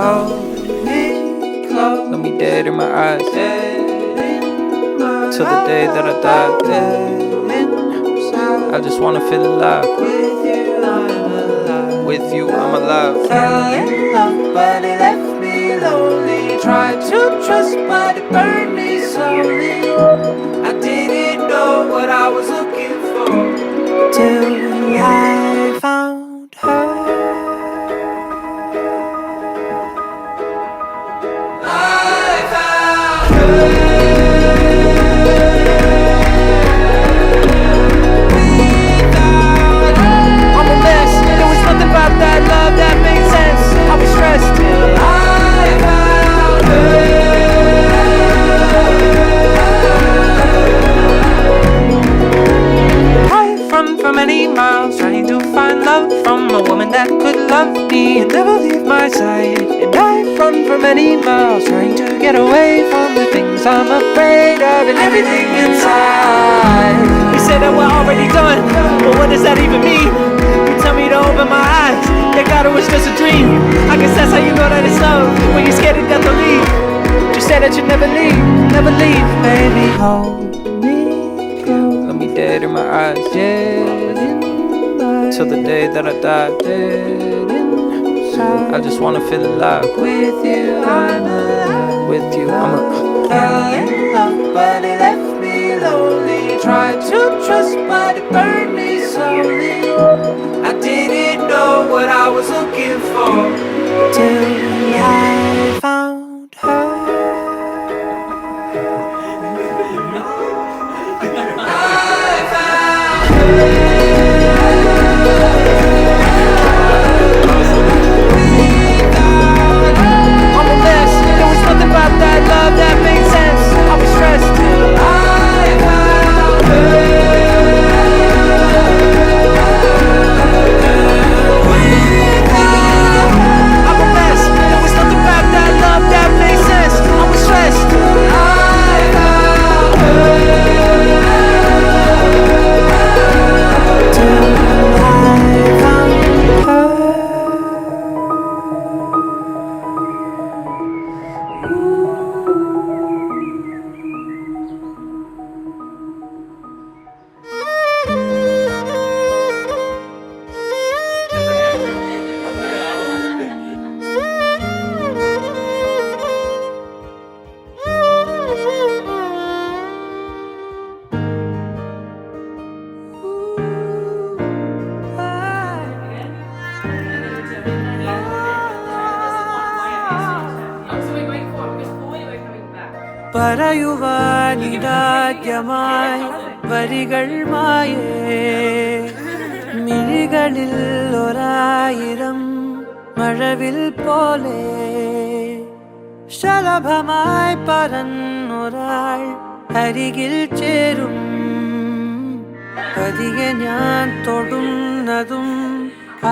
Hold me close, look me dead in my eyes, till the day that I die. I just wanna feel alive. With you, I'm alive. Fell in love, but it left me lonely. Tried to trust, but it burned me slowly. I didn't know what I was looking for till I found her. I found her. About that love that made sense. I was stressed till I found her. I've run for many miles trying to find love from a woman that could love me and never leave my side. And I've run for many miles trying to get away from the things I'm afraid of and everything inside. They say that we're already done, but what does that even mean? Tell me to open my eyes, they got it was just a dream. I guess that's how you know that it's love, when you're scared to death to leave. Just say that you never leave, never leave. Baby, hold me close, look me dead in my eyes, till the day that I die. I just wanna feel alive. With you, I'm alive. With you, I'm alive. Fell in love, but it left me lonely. Tried to trust, but it burned me slowly. I didn't know what I was looking for till I found her. I found her. I'm a mess. There was nothing about that love that made sense. I was stressed till I found her. പറയുവാനിതാദ്യമായി വരികൾ മായേ മിഴികളിൽ ഒരായിരം മഴവിൽ പോലെ ശലഭമായി പറന്നൊരാൾ അരികിൽ ചേരും പതിയെ ഞാൻ തൊടുന്നതും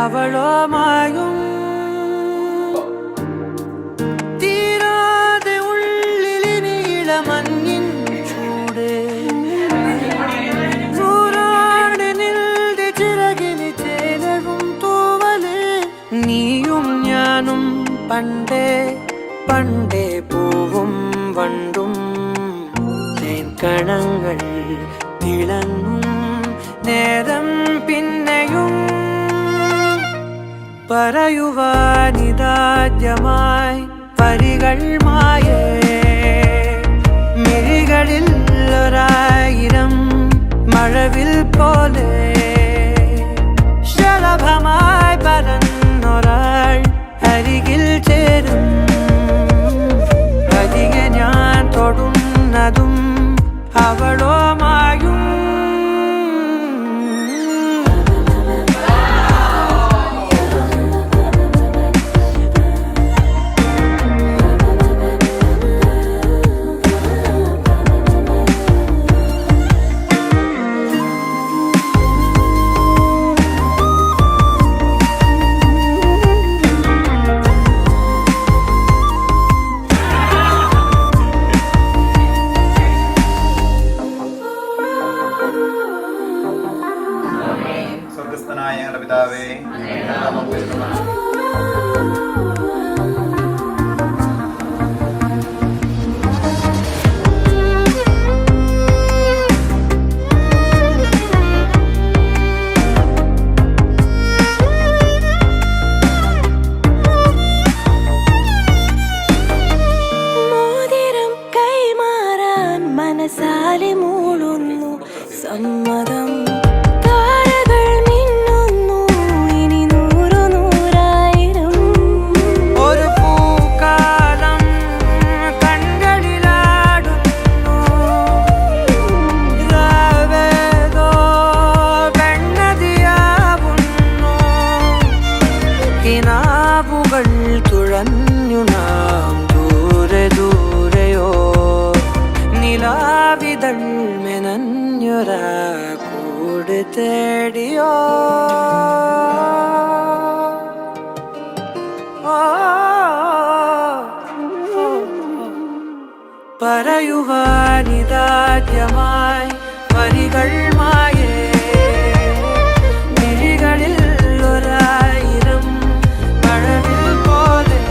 അവളോ മായും മഞ്ഞിൻ ചൂട് നൂറാണിനിൽടെ ചിറകിന് ചേലവും തൂവല് നീയും ഞാനും പണ്ടേ പണ്ടേ പൂവും വണ്ടും തേൻകണങ്ങൾ തിളങ്ങും നേരം പിന്നെയും പറയുവാനിതാദ്യമായി വരികൾ മായേ മിഴികളിൽ ഒരായിരം മഴവിൽ പോലെ ശലഭമായി പറന്നൊരാൾ അരികിൽ ചേരും പതിയെ ഞാൻ തൊടുന്നതും അവളോ മായും സ്വർഗസ്ഥനായ ഞങ്ങളുടെ പിതാവേ, സമ്മതം താരകൾ മിന്നുന്നു ഇനി 100,000 ഒരു പൂക്കാലം കൺകളിലാടുന്നു രാവേതോ വെണ്ണതിയാവുന്നു കിനാവുകൾ തുഴഞ്ഞു നാം ദൂരെ ദൂരെയോ നിലാവിതൾ മെനഞ്ഞൊരാ കൂട് തേടിയോ പറയുവാനിതാദ്യമായി വരികൾ മായേ മിഴികളിൽ 1,000 മഴവിൽ പോലെ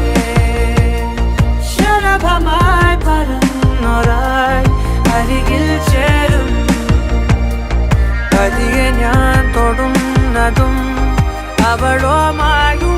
ശലഭമായി പറന്നൊരായി അരികിൽ ചേരും പതിയെ ഞാൻ തൊടുന്നതും അവളോ മായും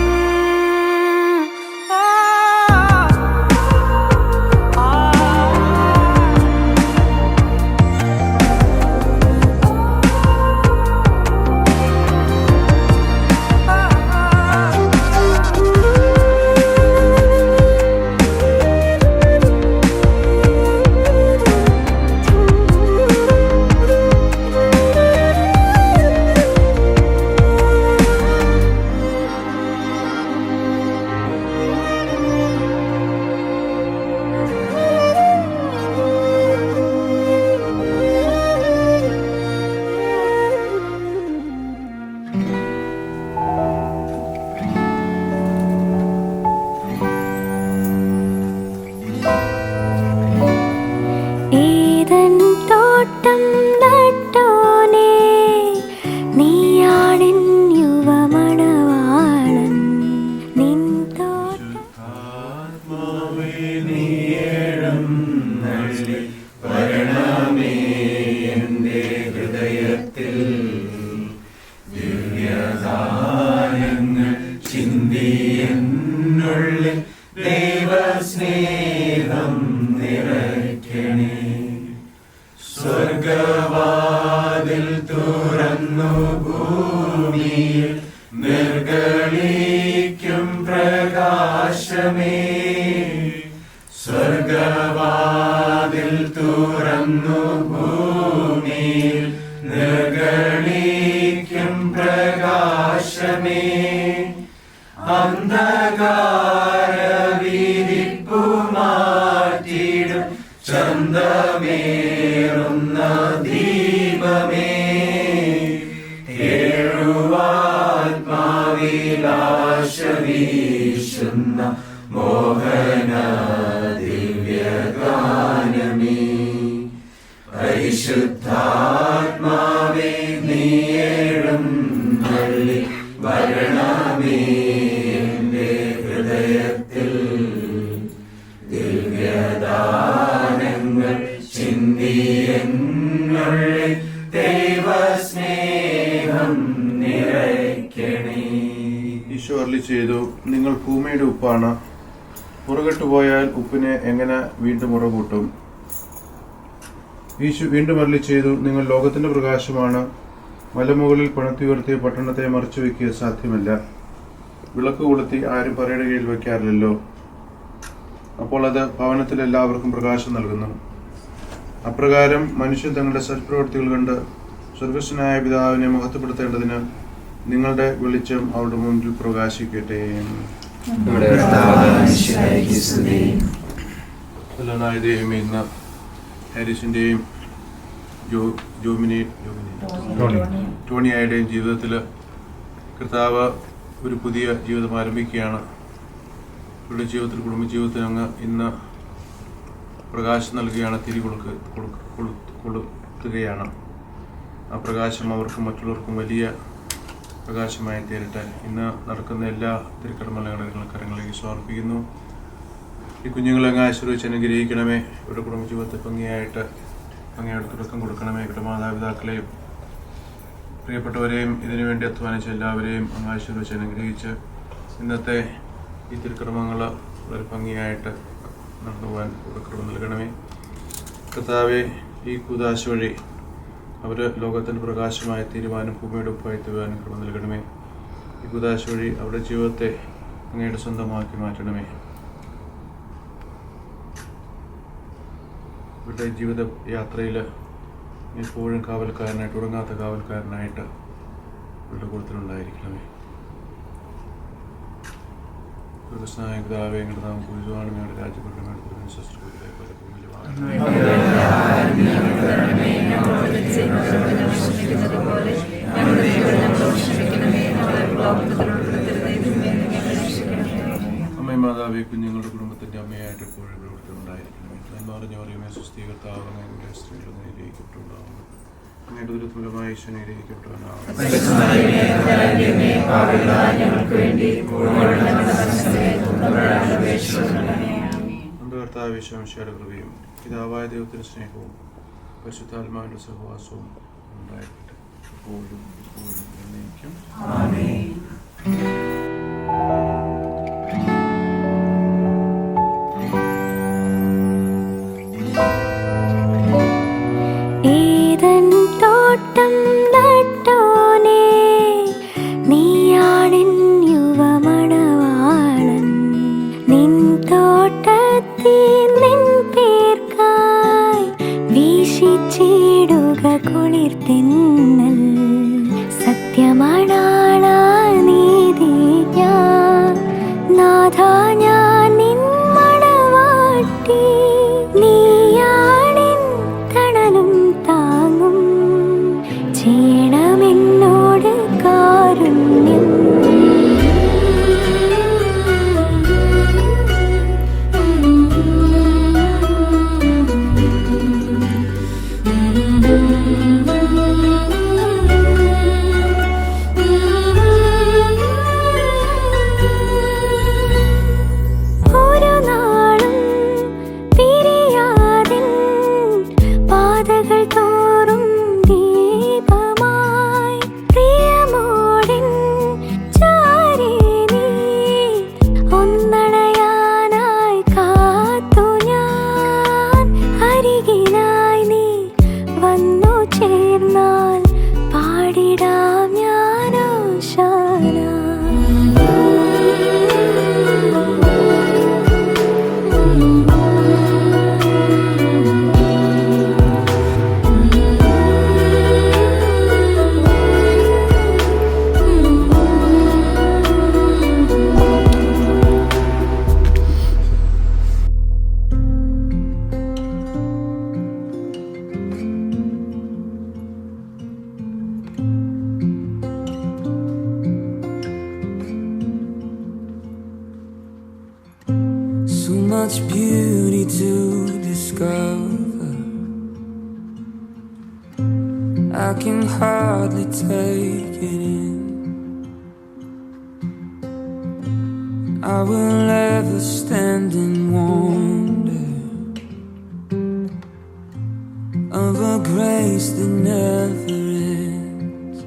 ദൈവസ്നേഹം നിറയ്ക്കണേ. സ്വർഗവാതിൽ തുറന്നു ഭൂമിയിൽ നിർഗളിക്കും പ്രകാശമേ. സ്വർഗവാതിൽ തുറന്നു ഭൂമിയിൽ നിർഗളിക്കും പ്രകാശമേ. അന്ധകാര വിരിപ്പു മാറ്റിടും ചന്തമേറുന്ന ദീപമേ. ഏഴുവാത്മാവിലാശ വീശുന്ന മോഹന ദിവ്യഗാനമേ. പരിശുദ്ധാത്മാവേ നീയേഴും നള്ളി വരണമേ എന്റെ ഹൃദയത്തിൽ. ദിവ്യദാനങ്ങൾ ചിന്തിയെന്നുള്ളിൽ ദൈവസ്നേഹം നിറയ്ക്കണേ. ഈശോ അരുളി ചെയ്തു, നിങ്ങൾ ഭൂമിയുടെ ഉപ്പാണ്. പുറകെട്ടുപോയാൽ ഉപ്പിനെ എങ്ങനെ വീണ്ടും ഉറകൂട്ടും? ഈശോ വീണ്ടും അരുളി ചെയ്തു, നിങ്ങൾ ലോകത്തിന്റെ പ്രകാശമാണ്. മലമുകളിൽ പണിതുയർത്തിയ പട്ടണത്തെ മറച്ചു വയ്ക്കുക സാധ്യമല്ല. വിളക്ക് കൊളുത്തി ആരും പറയുടെ കീഴിൽ വയ്ക്കാറില്ലല്ലോ. അപ്പോൾ അത് ഭവനത്തിൽ എല്ലാവർക്കും പ്രകാശം നൽകുന്നു. അപ്രകാരം മനുഷ്യൻ തങ്ങളുടെ സൽപ്രവൃത്തികൾ കണ്ട് സ്വർഗസ്വനായ പിതാവിനെ മഹത്വപ്പെടുത്തേണ്ടതിന് നിങ്ങളുടെ വെളിച്ചം അവരുടെ മുൻപിൽ പ്രകാശിക്കട്ടെ. ദൈവമേ, ഇന്ന് ഹാരിസിന്റെയും ടോണിയായുടെയും ജീവിതത്തിൽ കർത്താവ് ഒരു പുതിയ ജീവിതം ആരംഭിക്കുകയാണ്. ഇവരുടെ ജീവിതത്തിൽ, കുടുംബജീവിതത്തിൽ അങ്ങ് ഇന്ന് പ്രകാശം നൽകുകയാണ്, തിരി കൊളുത്തുകയാണ്. ആ പ്രകാശം അവർക്കും മറ്റുള്ളവർക്കും വലിയ പ്രകാശമായി തീരട്ടെ. ഇന്ന് നടക്കുന്ന എല്ലാ തിരുക്കർമ്മങ്ങളും കരങ്ങളിലേക്ക് സമർപ്പിക്കുന്നു. ഈ കുഞ്ഞുങ്ങളെ അങ്ങ് ആശീർവദിച്ച് അനുഗ്രഹിക്കണമേ. ഇവരുടെ കുടുംബജീവിതത്തെ ഭംഗിയായിട്ട് അങ്ങയുടെ തുടക്കം കൊടുക്കണമേ. ഇവരുടെ മാതാപിതാക്കളെയും പ്രിയപ്പെട്ടവരെയും ഇതിനുവേണ്ടി അധ്വാനിച്ച എല്ലാവരെയും അങ്ങ് ആശീർവദിച്ച് അനുഗ്രഹിച്ച് ഇന്നത്തെ ഈ തിരുക്കർമ്മങ്ങൾ വളരെ ഭംഗിയായിട്ട് നടന്നു പോകാൻ കൃപ നൽകണമേ. കർത്താവെ, ഈ കൂദാശ വഴി അവർ ലോകത്തിൻ്റെ പ്രകാശമായി തീരുവാനും ഭൂമിയുടെ ഉപ്പായി തീരുവാനും കൃപ നൽകണമേ. ഈ കൂദാശ വഴി അവരുടെ ജീവിതത്തെ അങ്ങയുടെ സ്വന്തമാക്കി മാറ്റണമേ. ഇവരുടെ ജീവിത യാത്രയിൽ എപ്പോഴും കാവൽക്കാരനായിട്ട്, ഉറങ്ങാത്ത കാവൽക്കാരനായിട്ട് ഇവരുടെ കൂട്ടത്തിലുണ്ടായിരിക്കണമേ. കൃഷ്ണനായ പിതാവേ, ഞങ്ങളുടെ നാം പൂജിതമാണ്. ഞങ്ങളുടെ രാജ്യപ്പെടുന്ന ശസ്ത്രത്തിലെ അമ്മയും മാതാവേ, കുഞ്ഞുങ്ങളുടെ കുടുംബത്തിൻ്റെ അമ്മയായിട്ട് എപ്പോഴും പ്രവർത്തനമുണ്ടായിരിക്കണമേ. എന്ന് പറഞ്ഞ പറയുമേ സുസ്ഥീകർത്താവുന്ന സ്ത്രീകൾ നിരീക്കപ്പെട്ടുണ്ടാവുന്നു. അങ്ങയുടെ ഒരു തുലമായി നിരീക്കപ്പെട്ടുണ്ടാവുന്നു. കർത്താവേ, ശംശയുടെ കൃപയും പിതാവായ ദൈവത്തിൻ്റെ സ്നേഹവും പരിശുദ്ധാത്മാവിൻ്റെ സഹവാസവും ഉണ്ടായിരിക്കട്ടെ എപ്പോഴും എപ്പോഴും എന്നേക്കും. ഏദൻ തോട്ടം നട്ടോനേ, നീയാണെൻ യുവമണവാളൻ. നിൻ തോട്ടത്തിൽ നിൻ പേർക്കായി വീശിച്ചിടുക കുളിർതെന്നൽ. സത്യമണാളാ നീതിജ്ഞ നാഥാ, ഞാൻ നിൻ മണവാട്ടി. നീയാണെൻ തണലും താങ്ങും, ചെയ്യണമെന്നോട് കാരുണ്യം. ഒരു നാളും പിരിയാതിൻ പാതകൾ തോറും ദീപമായി പ്രിയമോടിൻ ചാരേ നീ ഒന്നണയാനായി കാത്തു ഞാൻ. അരികിലായി നീ വന്നു ചേർന്നാൽ പാടിടാം ഞാനോ Shana. So much beauty to discover, I can hardly take it in. I will ever stand in wonder of a grace that never ends.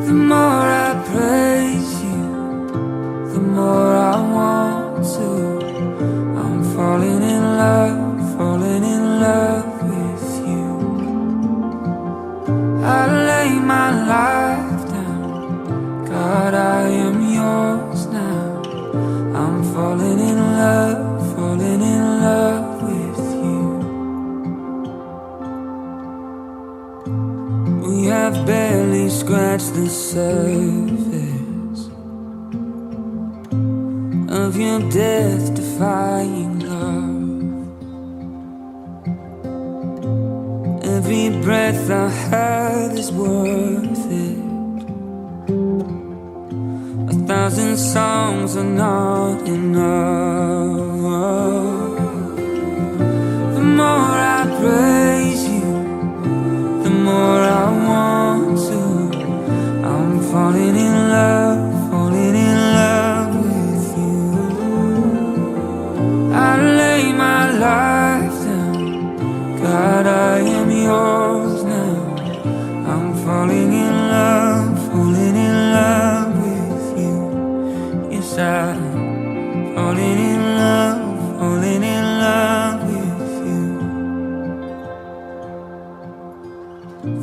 The more I praise you, the more I want to. I'm falling in love with you. I lay my life down, God, I am yours now. I'm falling in love with you. We have barely scratched the surface of your death-defying love. Every breath I have is worth it. 1,000 songs are not enough. The more I praise you, the more I want to.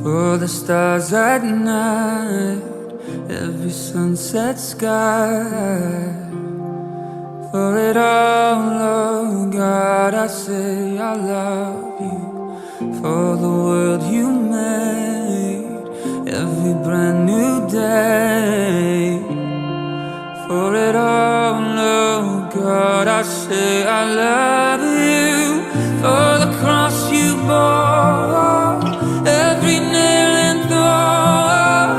for the stars at night, every sunset sky. For it all, oh God, I say I love you. For the world you made, every brand new day. For it all, oh God, I say I love you. For the cross you bore, every nail and thorn.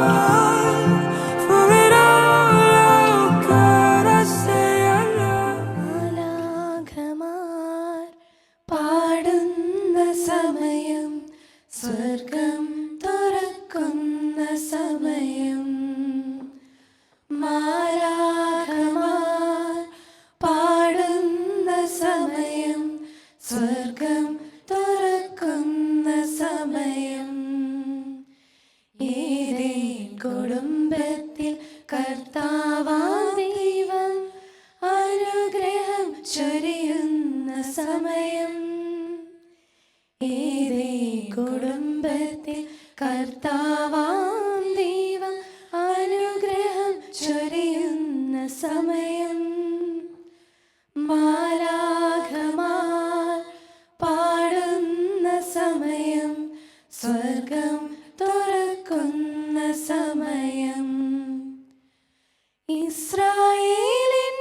For it all, oh God, I say I love you. മാലാഖമാർ പാടുന്ന സമയം, സ്വർഗം തുറക്കുന്ന സമയം. മാലാഖമാർ പാടുന്ന സമയം, സ്വർഗം തുറക്കുന്ന സമയം. ഏതേൻ കുടുംബത്തിൽ കർത്താവാം ദൈവം അനുഗ്രഹം ചൊരിയുന്ന സമയം. ഏതേൻ കുടുംബത്തിൽ കർത്താവാം ദൈവം അനുഗ്രഹം ചൊരിയുന്ന സമയം. മാലാഖമാർ പാടുന്ന സമയം, സ്വർഗം തുറക്കുന്ന സമയം. ഇസ്രായേലിൻ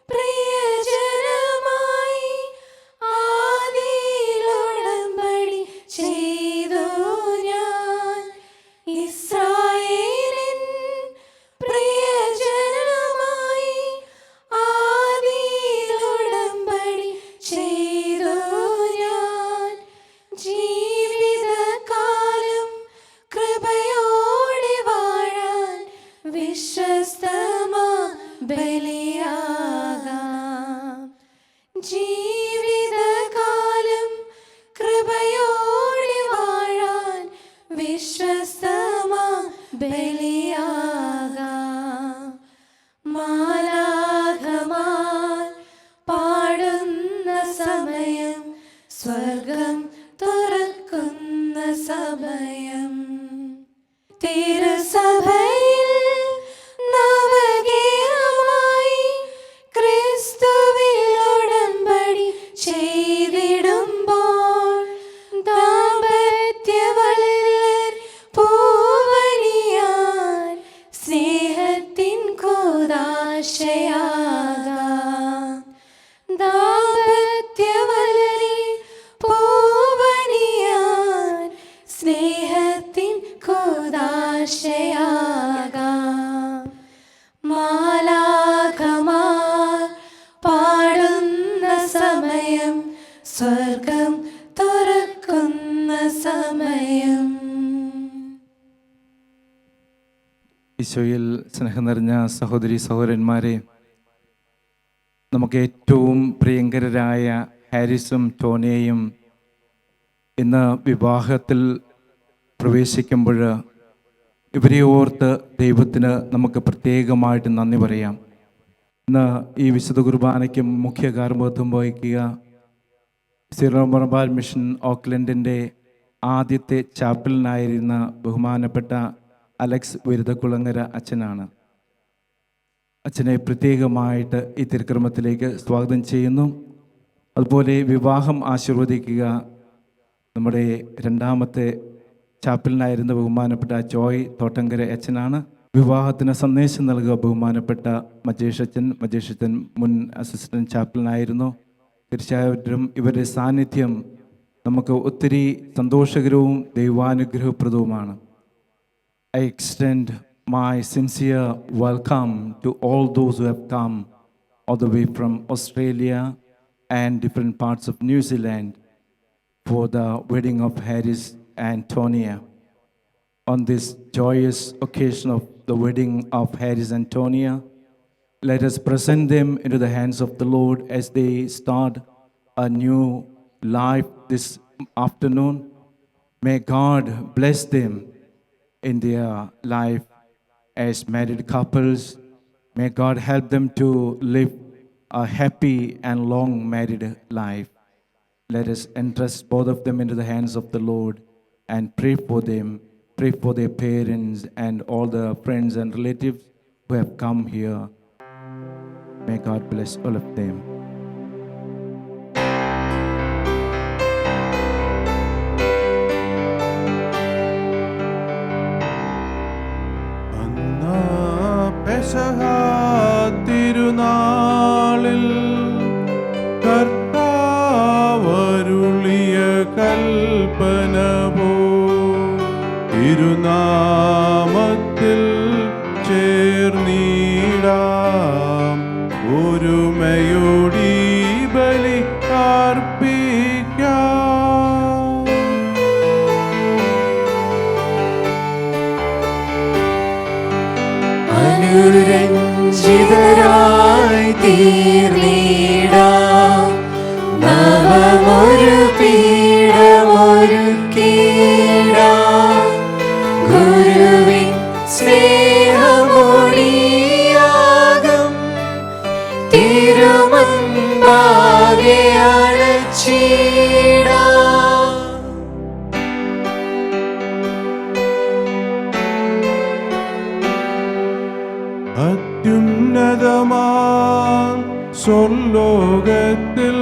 പ്രിയജനമായി ആദിയിൽ ഉടമ്പടി ചെയ്തു ഞാൻ. ഇസ്രായേലിൻ പ്രിയജനമായി ആദിയിൽ ഉടമ്പടി ചെയ്തു ഞാൻ. ജീവിതകാലം കൃപയോടെ വാഴാൻ വിശ്വസ്തമാ ബലിയാകാം. ജീവിതകാലം കൃപയോടെ വാഴാൻ വിശ്വസ്തമാ ബലിയാകാം. മാലാഖമാർ പാടുന്ന സമയം, സ്വർഗം തുറക്കുന്ന സമയം. തിരുസഭയിൽ നവഗീതമായി ക്രിസ്തുവിൽ ഉടമ്പടി ചെയ്തിടുമ്പോൾ, ദാമ്പത്യവല്ലർ പൂവണിയാൻ സ്നേഹത്തിൻ കൂദാശയാകാം. ദാമ്പത്യവല്ലരിൽ പൂവണിയാൻ സ്നേഹത്തിൻ കൂദാശയാകാം. മാലാഖമാർ പാടുന്ന സമയം, സ്വർഗം തുറക്കുന്ന സമയം. ഈശോയിൽ സ്നേഹം നിറഞ്ഞ സഹോദരി സഹോദരന്മാരെ, നമുക്ക് ഏറ്റവും പ്രിയങ്കരായ ഹാരിസും ടോണിയയും ഇന്ന് വിവാഹത്തിൽ പ്രവേശിക്കുമ്പോൾ ഇവരെ ഓർത്ത് ദൈവത്തിന് നമുക്ക് പ്രത്യേകമായിട്ട് നന്ദി പറയാം. ഇന്ന് ഈ വിശുദ്ധ കുർബാനയ്ക്ക് മുഖ്യ കാർമ്മികത്വം വഹിക്കുക സിറോ മലബാർ മിഷൻ ഓക്ലൻഡിൻ്റെ ആദ്യത്തെ ചാപ്പലിനായിരുന്ന ബഹുമാനപ്പെട്ട അലക്സ് വിരുദ്ധക്കുളങ്ങര അച്ഛനാണ്. അച്ഛനെ പ്രത്യേകമായിട്ട് ഈ തിരുക്രമത്തിലേക്ക് സ്വാഗതം ചെയ്യുന്നു. അതുപോലെ വിവാഹം ആശീർവദിക്കുക നമ്മുടെ രണ്ടാമത്തെ ചാപ്പലിനായിരുന്ന ബഹുമാനപ്പെട്ട ജോയ് തോട്ടങ്കര അച്ഛനാണ്. വിവാഹത്തിന് സന്ദേശം നൽകുക ബഹുമാനപ്പെട്ട മജേഷ് അച്ഛൻ മുൻ അസിസ്റ്റന്റ് ചാപ്പലിനായിരുന്നു. തീർച്ചയായിട്ടും ഇവരുടെ സാന്നിധ്യം നമുക്ക് ഒത്തിരി സന്തോഷകരവും ദൈവാനുഗ്രഹപ്രദവുമാണ്. I extend my sincere welcome to all those who have come all the way from Australia and different parts of New Zealand for the wedding of Harris and Tonia. On this joyous occasion of the wedding of Harris and Tonia, let us present them into the hands of the Lord as they start a new life this afternoon. May God bless them in their life as married couples. May God help them to live a happy and long married life. Let us entrust both of them into the hands of the Lord and pray for them, pray for their parents and all the friends and relatives who have come here. May God bless all of them. തിരുനാളിൽ കർത്താവരുളിയ കൽപ്പന പോ തിരുനാമത്തിൽ ചേർന്നിടാം ഒരുമയോടി ബലി അർപ്പിക്കാം. അനുരഞ്ജിതരായി തീർന്നിടാം നവമൊരു പീഠമൊരുക്കിടാം ഗുരുവിൻ സ്നേഹമൊടിയാകും തിരുമുൻപാകെ അണച്ചിടാം. അത്യുന്നതമാം സ്വർലോകത്തിൽ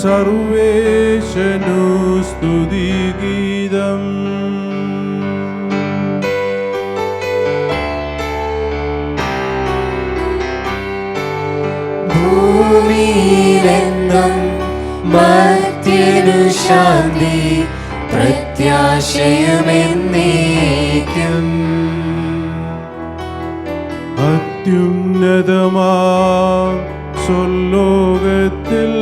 സർവേശനു സ്തുതിഗീതം. ഭൂമിയിലെന്നും മർത്യനു ശാന്തി പ്രത്യാശയുമെന്നേക്കും. അത്യുന്നതമാം സ്വർലോകത്തിൽ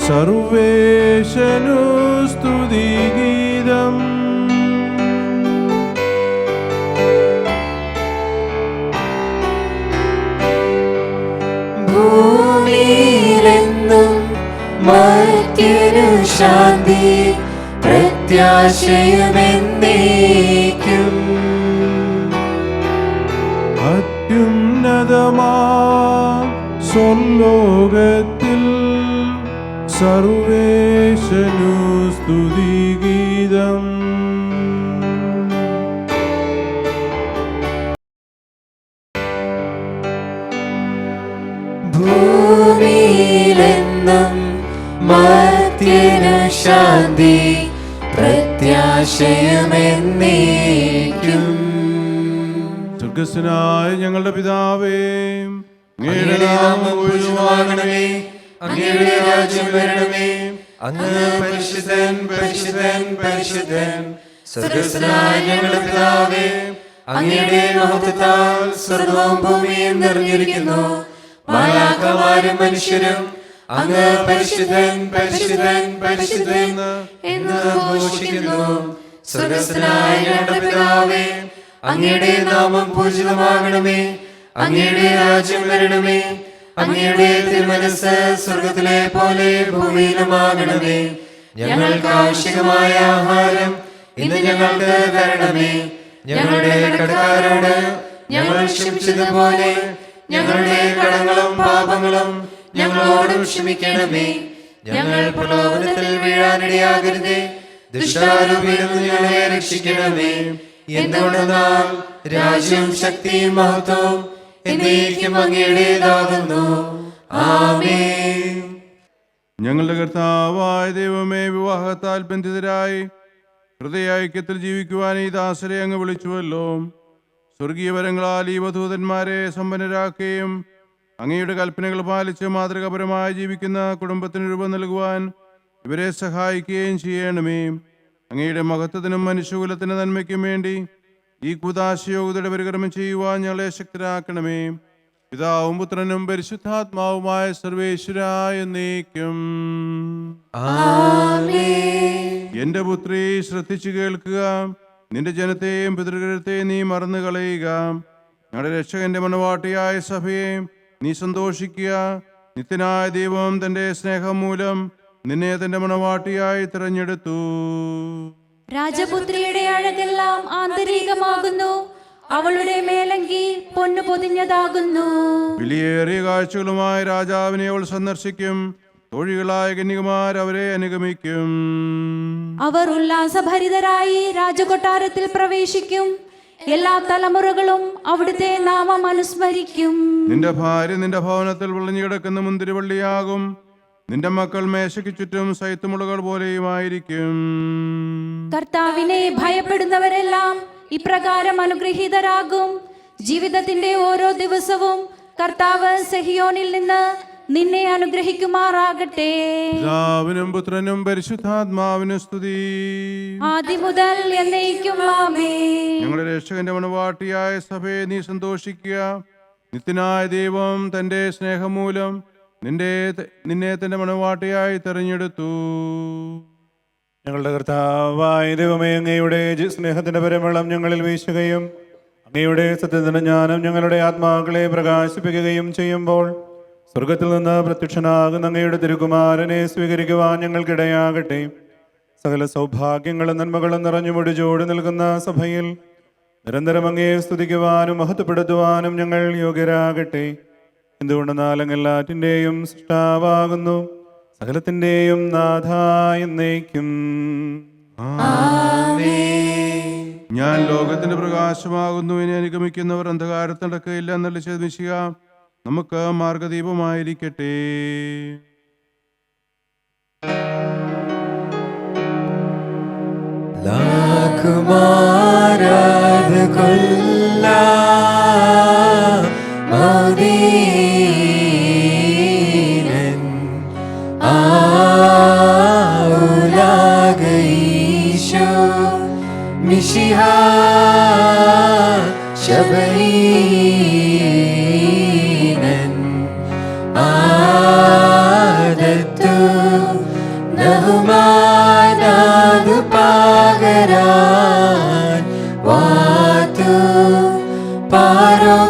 സർവേശനു സ്തുതിഗീതം. ഭൂമിയിലെന്നും മർത്യനു ശാന്തി പ്രത്യാശയുമെന്നേക്കും. അത്യുന്നതമാം സ്വർലോകത്തിൽ സർവേശനു സ്തുതിഗീതം. ഭൂമിയിലെന്നും മർത്യനു ശാന്തി പ്രത്യാശയുമെന്നേക്കും. സ്വർഗ്ഗസ്ഥനായ ഞങ്ങളുടെ പിതാവേ, അങ്ങയുടെ നാമം പൂജിതമാകണമേ, അങ്ങയുടെ രാജ്യം വരണമേ, അങ്ങ് പരിശുദ്ധൻ പരിശുദ്ധൻ പരിശുദ്ധൻ. സ്വർഗ്ഗസ്ഥനായ ഞങ്ങളുടെ പിതാവേ, അങ്ങയുടെ മഹത്വത്താൽ സ്വർഗ്ഗവും ഭൂമിയും നിറഞ്ഞിരിക്കുന്നു. മാലാഖമാരും മനുഷ്യരും അങ്ങ് പരിശുദ്ധൻ പരിശുദ്ധൻ പരിശുദ്ധൻ എന്ന് ഘോഷിക്കുന്നു. സ്വർഗ്ഗസ്ഥനായ ഞങ്ങളുടെ പിതാവേ, അങ്ങയുടെ നാമം പൂജിതമാകണമേ, അങ്ങയുടെ രാജ്യം വരണമേ, അങ്ങയുടെ തിരുമനസ്സ് സ്വർഗത്തിലെ പോലെ ഭൂമിയിലുമാകണമേ. ഞങ്ങൾക്ക് ആവശ്യമായ ആഹാരം ഇന്ന് ഞങ്ങൾക്ക് തരണമേ. ഞങ്ങളുടെ കടക്കാരോട് ഞങ്ങൾ ക്ഷമിച്ചതുപോലെ ഞങ്ങളുടെ കടങ്ങളും പാപങ്ങളും ഞങ്ങളോടും ക്ഷമിക്കണമേ. ഞങ്ങൾ പ്രലോഭനത്തിൽ വീഴാനിടയാകരുതേ, ദുഷ്ടാരൂപിയിൽ നിന്ന് ഞങ്ങളെ രക്ഷിക്കണമേ. എന്തുകൊണ്ടെന്നാൽ രാജ്യവും ശക്തിയും മഹത്വവും എന്നേക്കും അങ്ങയുടേതാകുന്നു. ആമേൻ. ഞങ്ങളുടെ കർത്താവായ ദൈവമേ, വിവാഹത്താൽ ബന്ധിതരായി ഹൃദയൈക്യത്തിൽ ജീവിക്കുവാൻ ഈ ദാസരെ അങ്ങ് വിളിച്ചുവല്ലോ. സ്വർഗീയ വരങ്ങളാൽ ഈ വധൂതന്മാരെ സമ്പന്നരാക്കുകയും അങ്ങയുടെ കൽപ്പനകൾ പാലിച്ച് മാതൃകാപരമായി ജീവിക്കുന്ന കുടുംബത്തിന് രൂപം നൽകുവാൻ ഇവരെ സഹായിക്കുകയും ചെയ്യണമേ. അങ്ങയുടെ മഹത്വത്തിനും മനുഷ്യകുലത്തിന് നന്മയ്ക്കും വേണ്ടി ഈ കുദാശയോഗ്യതയുടെ പരികർമ്മം ചെയ്യുവാൻ ഞങ്ങളെ ശക്തരാക്കണമേ. പിതാവും പുത്രനും പരിശുദ്ധാത്മാവുമായ സർവേശ്വരായ എന്നേക്കും. എന്റെ പുത്രി, ശ്രദ്ധിച്ചു കേൾക്കുക. നിന്റെ ജനത്തെയും പിതൃഗൃഹത്തെയും നീ മറന്നു കളയുക. ഞങ്ങളുടെ രക്ഷകന്റെ മണവാട്ടിയായ സഭയെ നീ സന്തോഷിക്കുക. നിത്യനായ ദൈവം തന്റെ സ്നേഹം മൂലം നിന്നെ തന്റെ മണവാട്ടിയായി തിരഞ്ഞെടുത്തു. രാജപുത്രിയുടെ അഴകെല്ലാം ആന്തരികമാകുന്നു, അവളുടെ മേലങ്കി പൊന്നു പൊതിഞ്ഞതാകുന്നു. വിലയേറിയ കാഴ്ചകളുമായി രാജാവിനെ അവൾ സന്ദർശിക്കും. തൊഴികളായ കന്യകമാർ അവരെ അനുഗമിക്കും. അവർ ഉല്ലാസഭരിതരായി രാജകൊട്ടാരത്തിൽ പ്രവേശിക്കും. എല്ലാ തലമുറകളും അവിടുത്തെ നാമം അനുസ്മരിക്കും. നിന്റെ ഭാര്യ നിന്റെ ഭവനത്തിൽ വിളഞ്ഞു കിടക്കുന്ന മുന്തിരിവള്ളിയാകും. നിന്റെ മക്കൾ മേശയ്ക്ക് ചുറ്റും സൈത്തുമുളകൾ പോലെയുമായിരിക്കും. കർത്താവിനെ ഭയപ്പെടുന്നവരെല്ലാം ഇപ്രകാരം അനുഗ്രഹീതരാകും. ജീവിതത്തിന്റെ ഓരോ ദിവസവും കർത്താവ് സിഹിയോനിൽ നിന്ന് നിന്നെ അനുഗ്രഹിക്കുമാറാകട്ടെ. പിതാവിനും പുത്രനും പരിശുദ്ധാത്മാവിനും സ്തുതി. ആദ്യം മുതൽ എന്നേക്കും ആമേൻ. ഞങ്ങളുടെ രക്ഷകന്റെ മണവാട്ടിയായ സഭയെ നീ സന്തോഷിക്കുക. നിത്യനായ ദൈവം തന്റെ സ്നേഹം മൂലം നിന്നെ തന്റെ മണവാട്ടിയായി തെരഞ്ഞെടുത്തു. ഞങ്ങളുടെ കർത്താവായ ദൈവമേ, അങ്ങയുടെ സ്നേഹത്തിന്റെ പരിമളം ഞങ്ങളിൽ വീശുകയും അങ്ങയുടെ സത്യത്തിന്റെ ജ്ഞാനം ഞങ്ങളുടെ ആത്മാക്കളെ പ്രകാശിപ്പിക്കുകയും ചെയ്യുമ്പോൾ സ്വർഗത്തിൽ നിന്ന് പ്രത്യക്ഷനാകുന്ന അങ്ങയുടെ തിരുകുമാരനെ സ്വീകരിക്കുവാൻ ഞങ്ങൾക്കിടയാകട്ടെ. സകല സൗഭാഗ്യങ്ങളും നന്മകളും നിറഞ്ഞു മുടിചോടി നിൽക്കുന്ന സഭയിൽ നിരന്തരം അങ്ങയെ സ്തുതിക്കുവാനും മഹത്വപ്പെടുത്തുവാനും ഞങ്ങൾ യോഗ്യരാകട്ടെ. എന്തുകൊണ്ടെന്നാൽ അങ്ങ് എല്ലാറ്റിൻ്റെയും സൃഷ്ടാവാകുന്നു, സകലത്തിൻ്റെയും നാഥായ എന്നേക്കും. ഞാൻ ലോകത്തിന്റെ പ്രകാശമാകുന്നു. ഇനി അനുഗമിക്കുന്നവർ അന്ധകാരത്തിൽ നടക്കുകയില്ല എന്നുള്ള വിശ്വസിക്കുക. നമുക്ക് മാർഗദീപമായിരിക്കട്ടെ. ലാഖുമാരാധ കൊല്ലാ മദീനൻ ആഉലാഗീശോ മിശിഹാ ശബരീനൻ ആദത്തു നഹുമാനാദു പാഗരാൻ വാതു പാരോകതാവാദനൗ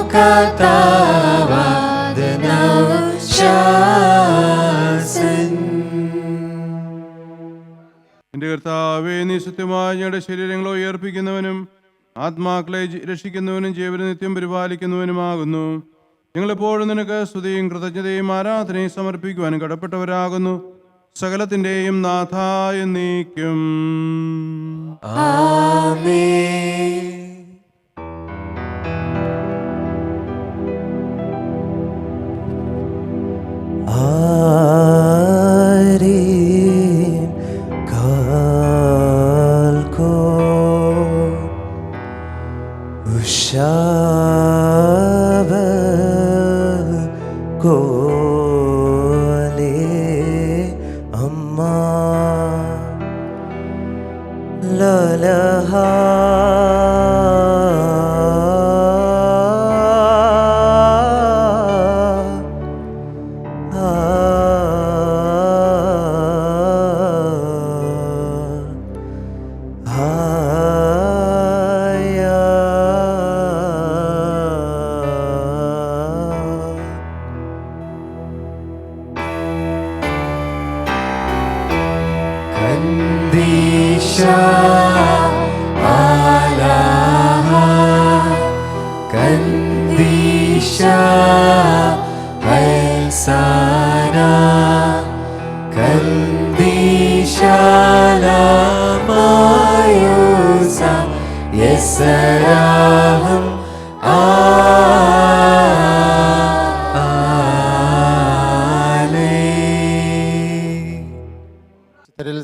ശാസൻ. എന്റെ കർത്താവേ, നീ സത്യമായി ഞങ്ങളുടെ ശരീരങ്ങളെ ഉയർപ്പിക്കുന്നവനും ആത്മാക്കളെ രക്ഷിക്കുന്നവനും ജീവനെ നിത്യം പരിപാലിക്കുന്നവനുമാകുന്നു. ഞങ്ങളെപ്പോഴും നിനക്ക് സ്തുതിയും കൃതജ്ഞതയും ആരാധനയും സമർപ്പിക്കുവാനും കടപ്പെട്ടവരാകുന്നു. സകലത്തിന്റെയും നാഥായ നീക്കും.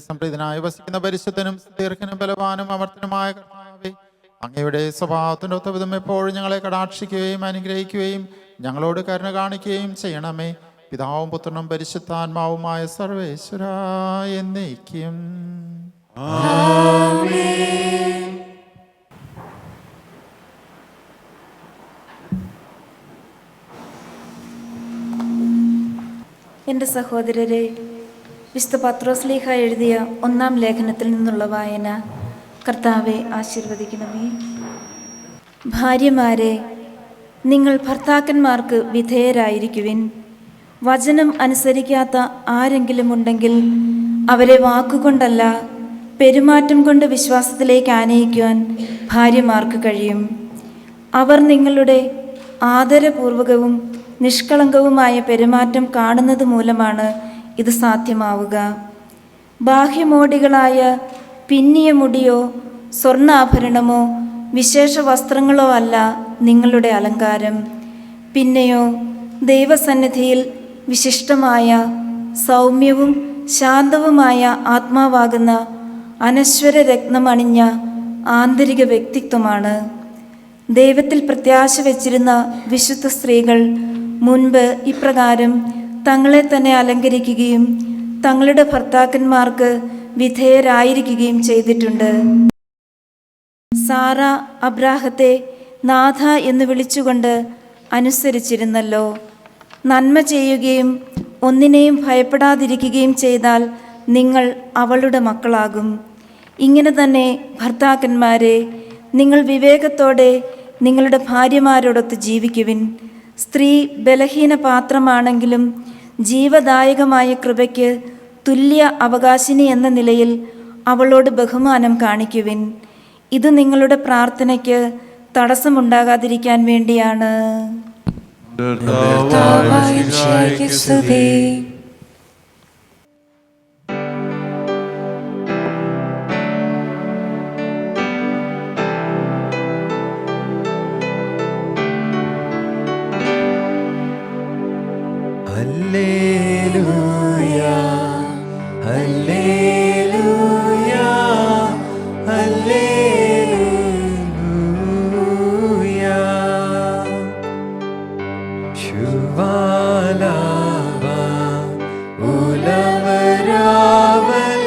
സംപ്രീതനായി വസിക്കുന്ന പരിശുദ്ധനും ദീർഘനും ബലവാനും അമർത്തനുമായ കർത്താവേ, അങ്ങയുടെ സ്വഭാവത്തിന്റെ ഒത്തവിധം എപ്പോഴും ഞങ്ങളെ കടാക്ഷിക്കുകയും അനുഗ്രഹിക്കുകയും ഞങ്ങളോട് കരുണ കാണിക്കുകയും ചെയ്യണമേ. പിതാവും പുത്രനും പരിശുദ്ധാത്മാവുമായ സർവേശ്വര എന്നേക്കും. എൻ്റെ സഹോദരരെ, വിശുദ്ധ പത്രോസ്ലീഹ എഴുതിയ 1-ാം ലേഖനത്തിൽ നിന്നുള്ള വായന. കർത്താവെ ആശീർവദിക്കണമേ. ഭാര്യമാരെ, നിങ്ങൾ ഭർത്താക്കന്മാർക്ക് വിധേയരായിരിക്കുവിൻ. വചനം അനുസരിക്കാത്ത ആരെങ്കിലും ഉണ്ടെങ്കിൽ അവരെ വാക്കുകൊണ്ടല്ല പെരുമാറ്റം കൊണ്ട് വിശ്വാസത്തിലേക്ക് ആനയിക്കുവാൻ ഭാര്യമാർക്ക് കഴിയും. അവർ നിങ്ങളുടെ ആദരപൂർവകവും നിഷ്കളങ്കവുമായ പെരുമാറ്റം കാണുന്നത് മൂലമാണ് ഇത് സാധ്യമാവുക. ബാഹ്യമോടികളായ പിന്നിയ മുടിയോ സ്വർണ്ണാഭരണമോ വിശേഷ വസ്ത്രങ്ങളോ അല്ല നിങ്ങളുടെ അലങ്കാരം. പിന്നെയോ ദൈവസന്നിധിയിൽ വിശിഷ്ടമായ സൗമ്യവും ശാന്തവുമായ ആത്മാവാകുന്ന അനശ്വര രത്നമണിഞ്ഞ ആന്തരിക വ്യക്തിത്വമാണ്. ദൈവത്തിൽ പ്രത്യാശ വച്ചിരുന്ന വിശുദ്ധ സ്ത്രീകൾ മുൻപ് ഇപ്രകാരം തങ്ങളെ തന്നെ അലങ്കരിക്കുകയും തങ്ങളുടെ ഭർത്താക്കന്മാർക്ക് വിധേയരായിരിക്കുകയും ചെയ്തിട്ടുണ്ട്. സാറ അബ്രാഹത്തെ നാഥ എന്ന് വിളിച്ചുകൊണ്ട് അനുസരിച്ചിരുന്നല്ലോ. നന്മ ചെയ്യുകയും ഒന്നിനെയും ഭയപ്പെടാതിരിക്കുകയും ചെയ്താൽ നിങ്ങൾ അവളുടെ മക്കളാകും. ഇങ്ങനെ തന്നെ ഭർത്താക്കന്മാരെ, നിങ്ങൾ വിവേകത്തോടെ നിങ്ങളുടെ ഭാര്യമാരോടൊത്ത് ജീവിക്കുവിൻ. സ്ത്രീ ബലഹീന പാത്രമാണെങ്കിലും ജീവദായകമായ കൃപയ്ക്ക് തുല്യ അവകാശിനി എന്ന നിലയിൽ അവളോട് ബഹുമാനം കാണിക്കുവിൻ. ഇത് നിങ്ങളുടെ പ്രാർത്ഥനയ്ക്ക് തടസ്സമുണ്ടാകാതിരിക്കാൻ വേണ്ടിയാണ്. ഹല്ലേലൂയ ഹല്ലേലൂയ ഹല്ലേലൂയ ശുവാലാവ ഉലവരാവൽ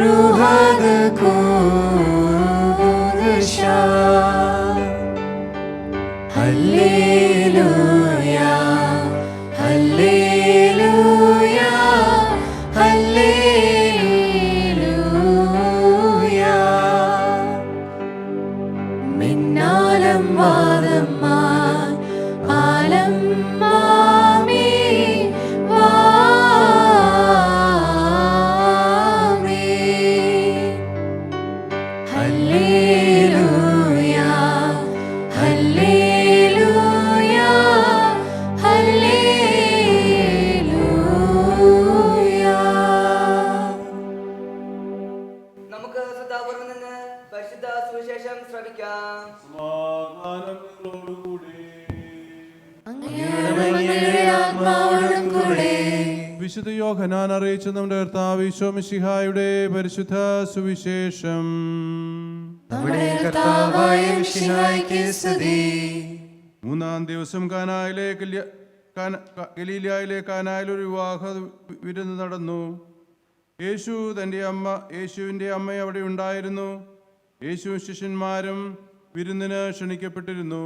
റുഹദ ഖുദ്ശ ഹല്ലേലൂയ ഹല്ലേലൂയ ഹല്ലേലൂയ മിന്നാലം വാദമാൻ ആലം മാമി വാമി ഹല്ലേലൂയ ഹല്ലേലൂയ നമുക്ക് ശ്രദ്ധാപൂർവം നിന്ന് പരിശുദ്ധ സുവിശേഷം ശ്രവിക്കാം. വിശുദ്ധ യോഹന്നാൻ അറിയിച്ച നമ്മുടെ കർത്താവ് ഈശോ മിശിഹായുടെ പരിശുദ്ധ സുവിശേഷം. നമ്മുടെ കർത്താവായ മിശിഹായ്ക്ക് സ്തുതി. മൂന്നാം ദിവസം ഗലീലയിലെ കാനായിൽ ഒരു വിവാഹ വിരുന്ന് നടന്നു. യേശുവിൻ്റെ അമ്മ അവിടെ ഉണ്ടായിരുന്നു. യേശുവും ശിഷ്യന്മാരും വിരുന്നിന് ക്ഷണിക്കപ്പെട്ടിരുന്നു.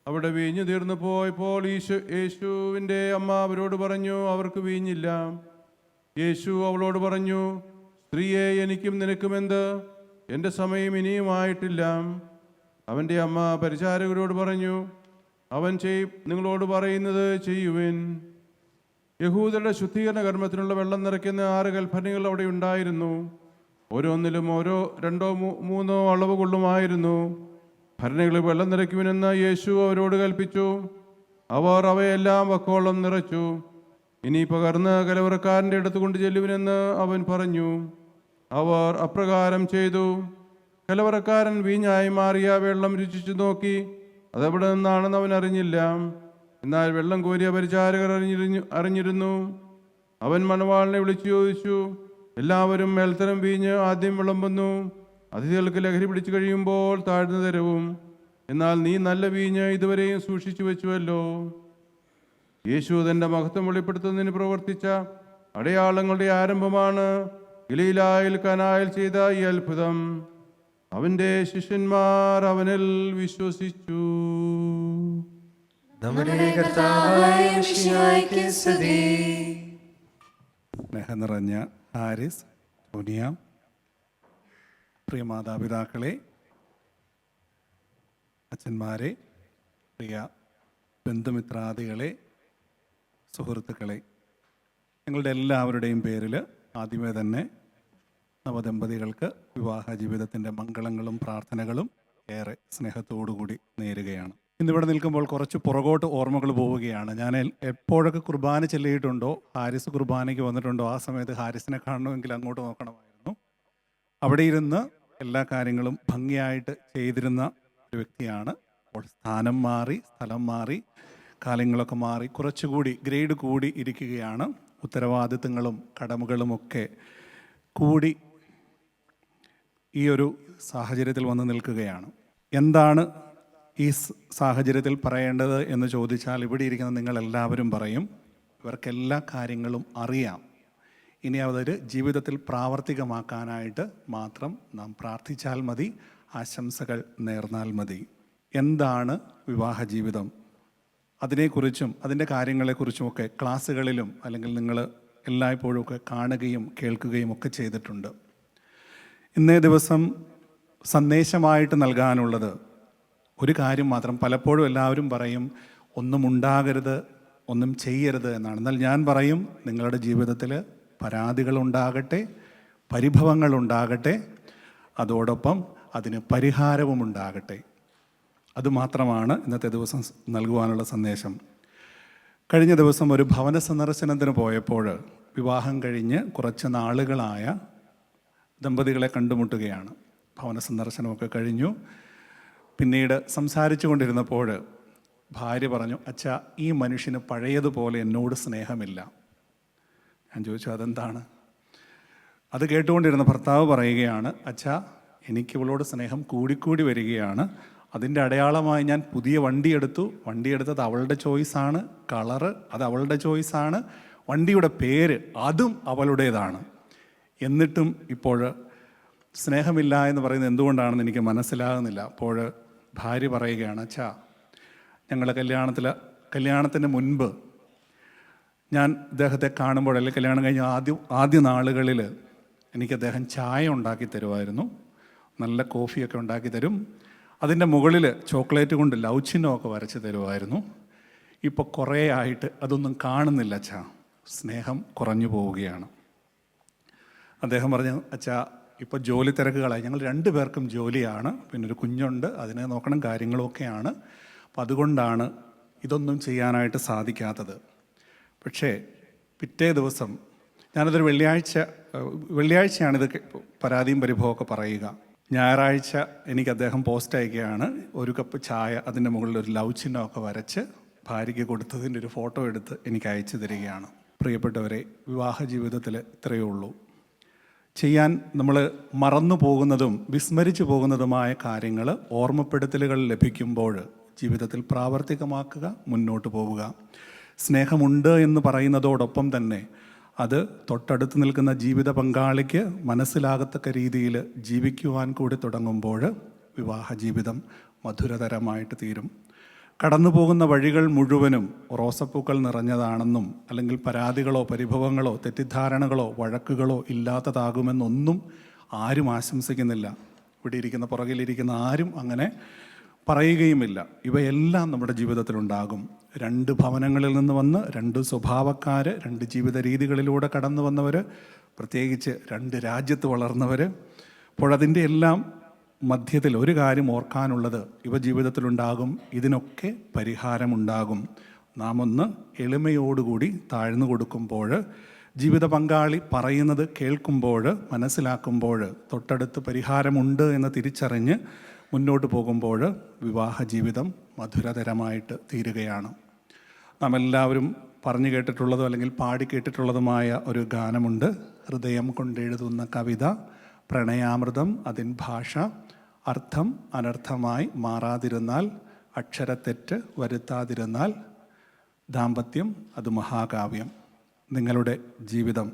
അവിടെ വീഞ്ഞു തീർന്നു പോയപ്പോൾ യേശുവിൻ്റെ അമ്മ അവരോട് പറഞ്ഞു, അവർക്ക് വീഞ്ഞില്ല. യേശു അവളോട് പറഞ്ഞു, സ്ത്രീയെ, എനിക്കും നിനക്കുമെന്ത്? എൻ്റെ സമയം ഇനിയും ആയിട്ടില്ല. അവൻ്റെ അമ്മ പരിചാരകരോട് പറഞ്ഞു, അവൻ നിങ്ങളോട് പറയുന്നത് ചെയ്യുവിൻ. യഹൂദരുടെ ശുദ്ധീകരണ കർമ്മത്തിനുള്ള വെള്ളം നിറയ്ക്കുന്ന 6 കൽഭരണികൾ അവിടെ ഉണ്ടായിരുന്നു. ഓരോന്നിലും 2 3 അളവ് കൊള്ളുമായിരുന്നു. ഭരണികളിൽ വെള്ളം നിറയ്ക്കുവിനെന്ന് യേശു അവരോട് കൽപ്പിച്ചു. അവർ അവയെല്ലാം വക്കോളം നിറച്ചു. ഇനി പകർന്ന് കലവറക്കാരൻ്റെ അടുത്ത് കൊണ്ട് ചെല്ലുവിനെന്ന് അവൻ പറഞ്ഞു. അവർ അപ്രകാരം ചെയ്തു. കലവറക്കാരൻ വീഞ്ഞായി മാറിയ വെള്ളം രുചിച്ചു നോക്കി. അതെവിടെ നിന്നാണെന്ന് അവൻ അറിഞ്ഞില്ല. എന്നാൽ വെള്ളം കോരിയ പരിചാരകർ അറിഞ്ഞിരുന്നു. അവൻ മണവാളിനെ വിളിച്ചു ചോദിച്ചു, എല്ലാവരും മേൽത്തരം വീഞ്ഞ് ആദ്യം വിളമ്പുന്നു, അതിഥികൾക്ക് ലഹരി പിടിച്ചു കഴിയുമ്പോൾ താഴ്ന്നു തരവും. എന്നാൽ നീ നല്ല വീഞ്ഞ് ഇതുവരെയും സൂക്ഷിച്ചു വെച്ചുവല്ലോ. യേശു തൻ്റെ മഹത്വം വെളിപ്പെടുത്തുന്നതിന് പ്രവർത്തിച്ച അടയാളങ്ങളുടെ ആരംഭമാണ് ഗലീലായിൽ കാനായിൽ ചെയ്ത ഈ അത്ഭുതം. അവൻ്റെ ശിഷ്യന്മാർ അവനിൽ വിശ്വസിച്ചു. നമ്മുടെ കർത്താവായ മിശിഹായ്ക്ക് സ്തുതി. സ്നേഹം നിറഞ്ഞ ഹാരിസ്, സോനിയ, പ്രിയ മാതാപിതാക്കളെ, അച്ഛന്മാരെ, പ്രിയ ബന്ധുമിത്രാദികളെ, സുഹൃത്തുക്കളെ, നിങ്ങളുടെ എല്ലാവരുടെയും പേരിൽ ആദ്യമേ തന്നെ നവദമ്പതികൾക്ക് വിവാഹ ജീവിതത്തിൻ്റെ മംഗളങ്ങളും പ്രാർത്ഥനകളും ഏറെ സ്നേഹത്തോടുകൂടി നേരുകയാണ്. ഇന്നിവിടെ നിൽക്കുമ്പോൾ കുറച്ച് പുറകോട്ട് ഓർമ്മകൾ പോവുകയാണ്. ഞാൻ എപ്പോഴൊക്കെ കുർബാന ചെല്ലിയിട്ടുണ്ടോ, ഹാരിസ് കുർബാനയ്ക്ക് വന്നിട്ടുണ്ടോ, ആ സമയത്ത് ഹാരിസിനെ കാണണമെങ്കിൽ അങ്ങോട്ട് നോക്കണമായിരുന്നു. അവിടെ ഇരുന്ന് എല്ലാ കാര്യങ്ങളും ഭംഗിയായിട്ട് ചെയ്തിരുന്ന ഒരു വ്യക്തിയാണ്. അപ്പോൾ സ്ഥാനം മാറി, സ്ഥലം മാറി, കാലങ്ങളൊക്കെ മാറി, കുറച്ചുകൂടി ഗ്രേഡ് കൂടി ഇരിക്കുകയാണ്. ഉത്തരവാദിത്തങ്ങളും കടമകളുമൊക്കെ കൂടി ഈ ഒരു സാഹചര്യത്തിൽ വന്ന് നിൽക്കുകയാണ്. എന്താണ് ഈ സാഹചര്യത്തിൽ പറയേണ്ടത് എന്ന് ചോദിച്ചാൽ, ഇവിടെ ഇരിക്കുന്ന നിങ്ങളെല്ലാവരും പറയും, ഇവർക്കെല്ലാ കാര്യങ്ങളും അറിയാം, ഇനി അതൊരു ജീവിതത്തിൽ പ്രാവർത്തികമാക്കാനായിട്ട് മാത്രം നാം പ്രാർത്ഥിച്ചാൽ മതി, ആശംസകൾ നേർന്നാൽ മതി. എന്താണ് വിവാഹ ജീവിതം? അതിനെക്കുറിച്ചും അതിൻ്റെ കാര്യങ്ങളെക്കുറിച്ചുമൊക്കെ ക്ലാസ്സുകളിലും അല്ലെങ്കിൽ നിങ്ങൾ എല്ലായ്പ്പോഴും ഒക്കെ കാണുകയും കേൾക്കുകയും ഒക്കെ ചെയ്തിട്ടുണ്ട്. ഇന്നേ ദിവസം സന്ദേശമായിട്ട് നൽകാനുള്ളത് ഒരു കാര്യം മാത്രം. പലപ്പോഴും എല്ലാവരും പറയും ഒന്നും ഉണ്ടാകരുത്, ഒന്നും ചെയ്യരുത് എന്നാണ്. എന്നാൽ ഞാൻ പറയും, നിങ്ങളുടെ ജീവിതത്തിൽ പരാതികളുണ്ടാകട്ടെ, പരിഭവങ്ങളുണ്ടാകട്ടെ, അതോടൊപ്പം അതിന് പരിഹാരവും ഉണ്ടാകട്ടെ. അതുമാത്രമാണ് ഇന്നത്തെ ദിവസം നൽകുവാനുള്ള സന്ദേശം. കഴിഞ്ഞ ദിവസം ഒരു ഭവന സന്ദർശനത്തിന് പോയപ്പോൾ വിവാഹം കഴിഞ്ഞ് കുറച്ച് നാളുകളായ ദമ്പതികളെ കണ്ടുമുട്ടുകയാണ്. ഭവന സന്ദർശനമൊക്കെ കഴിഞ്ഞു. പിന്നീട് സംസാരിച്ചു കൊണ്ടിരുന്നപ്പോൾ ഭാര്യ പറഞ്ഞു, അച്ഛാ, ഈ മനുഷ്യന് പഴയതുപോലെ എന്നോട് സ്നേഹമില്ല. ഞാൻ ചോദിച്ചു, അതെന്താണ്? അത് കേട്ടുകൊണ്ടിരുന്ന ഭർത്താവ് പറയുകയാണ്, അച്ഛാ, എനിക്ക് ഇവളോട് സ്നേഹം കൂടിക്കൂടി വരികയാണ്. അതിൻ്റെ അടയാളമായി ഞാൻ പുതിയ വണ്ടിയെടുത്തത് അവളുടെ ചോയ്സാണ്, കളറ് അത് അവളുടെ ചോയ്സാണ്, വണ്ടിയുടെ പേര് അതും അവളുടേതാണ്. എന്നിട്ടും ഇപ്പോൾ സ്നേഹമില്ല എന്ന് പറയുന്നത് എന്തുകൊണ്ടാണെന്ന് എനിക്ക് മനസ്സിലാകുന്നില്ല. അപ്പോൾ ഭാര്യ പറയുകയാണ്, അച്ഛാ, ഞങ്ങൾ കല്യാണത്തിന് മുൻപ് ഞാൻ അദ്ദേഹത്തെ കാണുമ്പോൾ, അല്ലെങ്കിൽ കല്യാണം കഴിഞ്ഞ ആദ്യ നാളുകളിൽ എനിക്ക് അദ്ദേഹം ചായ ഉണ്ടാക്കി തരുമായിരുന്നു, നല്ല കോഫിയൊക്കെ ഉണ്ടാക്കി തരും, അതിൻ്റെ മുകളിൽ ചോക്ലേറ്റ് കൊണ്ട് ലവ് ചിഹ്നമൊക്കെ വരച്ച് തരുമായിരുന്നു. ഇപ്പോൾ കുറേ ആയിട്ട് അതൊന്നും കാണുന്നില്ല അച്ഛാ, സ്നേഹം കുറഞ്ഞു പോവുകയാണ്. അദ്ദേഹം പറഞ്ഞു, അച്ഛാ, ഇപ്പോൾ ജോലി തിരക്കുകളായി, ഞങ്ങൾ 2 പേർക്കും ജോലിയാണ്, പിന്നെ ഒരു കുഞ്ഞുണ്ട്, അതിനെ നോക്കണം, കാര്യങ്ങളൊക്കെയാണ്. അപ്പം അതുകൊണ്ടാണ് ഇതൊന്നും ചെയ്യാനായിട്ട് സാധിക്കാത്തത്. പക്ഷേ പിറ്റേ ദിവസം, ഞാനതൊരു വെള്ളിയാഴ്ചയാണിത് പരാതിയും പരിഭവമൊക്കെ പറയുക. ഞായറാഴ്ച എനിക്ക് അദ്ദേഹം പോസ്റ്റ് അയക്കുകയാണ്, 1 കപ്പ് ചായ, അതിൻ്റെ മുകളിൽ ഒരു ലവ് ചിഹ്നമൊക്കെ വരച്ച് ഭാര്യയ്ക്ക് കൊടുത്തതിൻ്റെ ഒരു ഫോട്ടോ എടുത്ത് എനിക്ക് അയച്ചു തരികയാണ്. പ്രിയപ്പെട്ടവരെ, വിവാഹ ജീവിതത്തിൽ ഇത്രയേ ഉള്ളൂ. ചെയ്യാൻ നമ്മൾ മറന്നു പോകുന്നതും വിസ്മരിച്ചു പോകുന്നതുമായ കാര്യങ്ങൾ ഓർമ്മപ്പെടുത്തലുകൾ ലഭിക്കുമ്പോൾ ജീവിതത്തിൽ പ്രാവർത്തികമാക്കുക, മുന്നോട്ട് പോവുക. സ്നേഹമുണ്ട് എന്ന് പറയുന്നതോടൊപ്പം തന്നെ അത് തൊട്ടടുത്ത് നിൽക്കുന്ന ജീവിത പങ്കാളിക്ക് മനസ്സിലാകത്തക്ക രീതിയിൽ ജീവിക്കുവാൻ കൂടി തുടങ്ങുമ്പോൾ വിവാഹ ജീവിതം മധുരതരമായിട്ട് തീരും. കടന്നു പോകുന്ന വഴികൾ മുഴുവനും റോസപ്പൂക്കൾ നിറഞ്ഞതാണെന്നും അല്ലെങ്കിൽ പരാതികളോ പരിഭവങ്ങളോ തെറ്റിദ്ധാരണകളോ വഴക്കുകളോ ഇല്ലാത്തതാകുമെന്നൊന്നും ആരും ആശംസിക്കുന്നില്ല. ഇവിടെ ഇരിക്കുന്ന പുറകിലിരിക്കുന്ന ആരും അങ്ങനെ പറയുകയുമില്ല. ഇവയെല്ലാം നമ്മുടെ ജീവിതത്തിലുണ്ടാകും. 2 ഭവനങ്ങളിൽ നിന്ന് വന്ന് 2 സ്വഭാവക്കാർ, 2 ജീവിത രീതികളിലൂടെ കടന്നു വന്നവർ, പ്രത്യേകിച്ച് 2 രാജ്യത്ത് വളർന്നവർ. അപ്പോൾ അതിൻ്റെ എല്ലാം മധ്യത്തിൽ ഒരു കാര്യം ഓർക്കാനുള്ളത്, ഇവ ജീവിതത്തിലുണ്ടാകും, ഇതിനൊക്കെ പരിഹാരമുണ്ടാകും. നാം ഒന്ന് എളിമയോടുകൂടി താഴ്ന്നു കൊടുക്കുമ്പോൾ, ജീവിത പങ്കാളി പറയുന്നത് കേൾക്കുമ്പോൾ, മനസ്സിലാക്കുമ്പോൾ, തൊട്ടടുത്ത് പരിഹാരമുണ്ട് എന്ന് തിരിച്ചറിഞ്ഞ് മുന്നോട്ട് പോകുമ്പോൾ വിവാഹ ജീവിതം മധുരതരമായിട്ട് തീരുകയാണ്. നാം എല്ലാവരും പറഞ്ഞു കേട്ടിട്ടുള്ളതോ അല്ലെങ്കിൽ പാടി കേട്ടിട്ടുള്ളതുമായ ഒരു ഗാനമുണ്ട്, ഹൃദയം കൊണ്ടെഴുതുന്ന കവിത, പ്രണയാമൃതം അതിൻ ഭാഷ, അർത്ഥം അനർത്ഥമായി മാറാതിരുന്നാൽ, അക്ഷരത്തെറ്റ് വരുത്താതിരുന്നാൽ, ദാമ്പത്യം അത് മഹാകാവ്യം. നിങ്ങളുടെ ജീവിതം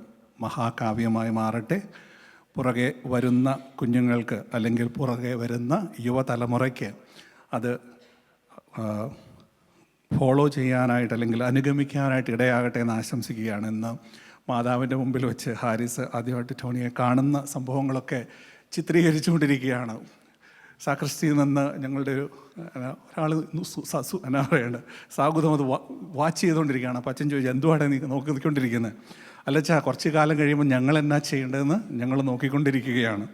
മഹാകാവ്യമായി മാറട്ടെ. പുറകെ വരുന്ന കുഞ്ഞുങ്ങൾക്ക് അല്ലെങ്കിൽ പുറകെ വരുന്ന യുവതലമുറയ്ക്ക് അത് ഫോളോ ചെയ്യാനായിട്ട് അല്ലെങ്കിൽ അനുഗമിക്കാനായിട്ട് ഇടയാകട്ടെ എന്ന് ആശംസിക്കുകയാണ്. ഇന്ന് മാതാവിൻ്റെ മുമ്പിൽ വെച്ച് ഹാരിസ് ആദ്യമായിട്ട് ടോണിയെ കാണുന്ന സംഭവങ്ങളൊക്കെ ചിത്രീകരിച്ചുകൊണ്ടിരിക്കുകയാണ്. സാക്രിസ്റ്റിയിൽ നിന്ന് ഞങ്ങളുടെ ഒരാൾ എന്നാ പറയുന്നത്, സാഗുതം അത് വാച്ച് ചെയ്തുകൊണ്ടിരിക്കുകയാണ്. അപ്പം അച്ഛൻ ചോദിച്ചു, എന്തുവാണ് നീ നോക്കിക്കൊണ്ടിരിക്കുന്നത്? അല്ലച്ചാ, കുറച്ച് കാലം കഴിയുമ്പോൾ ഞങ്ങൾ എന്നാ ചെയ്യേണ്ടതെന്ന് ഞങ്ങൾ നോക്കിക്കൊണ്ടിരിക്കുകയാണ്.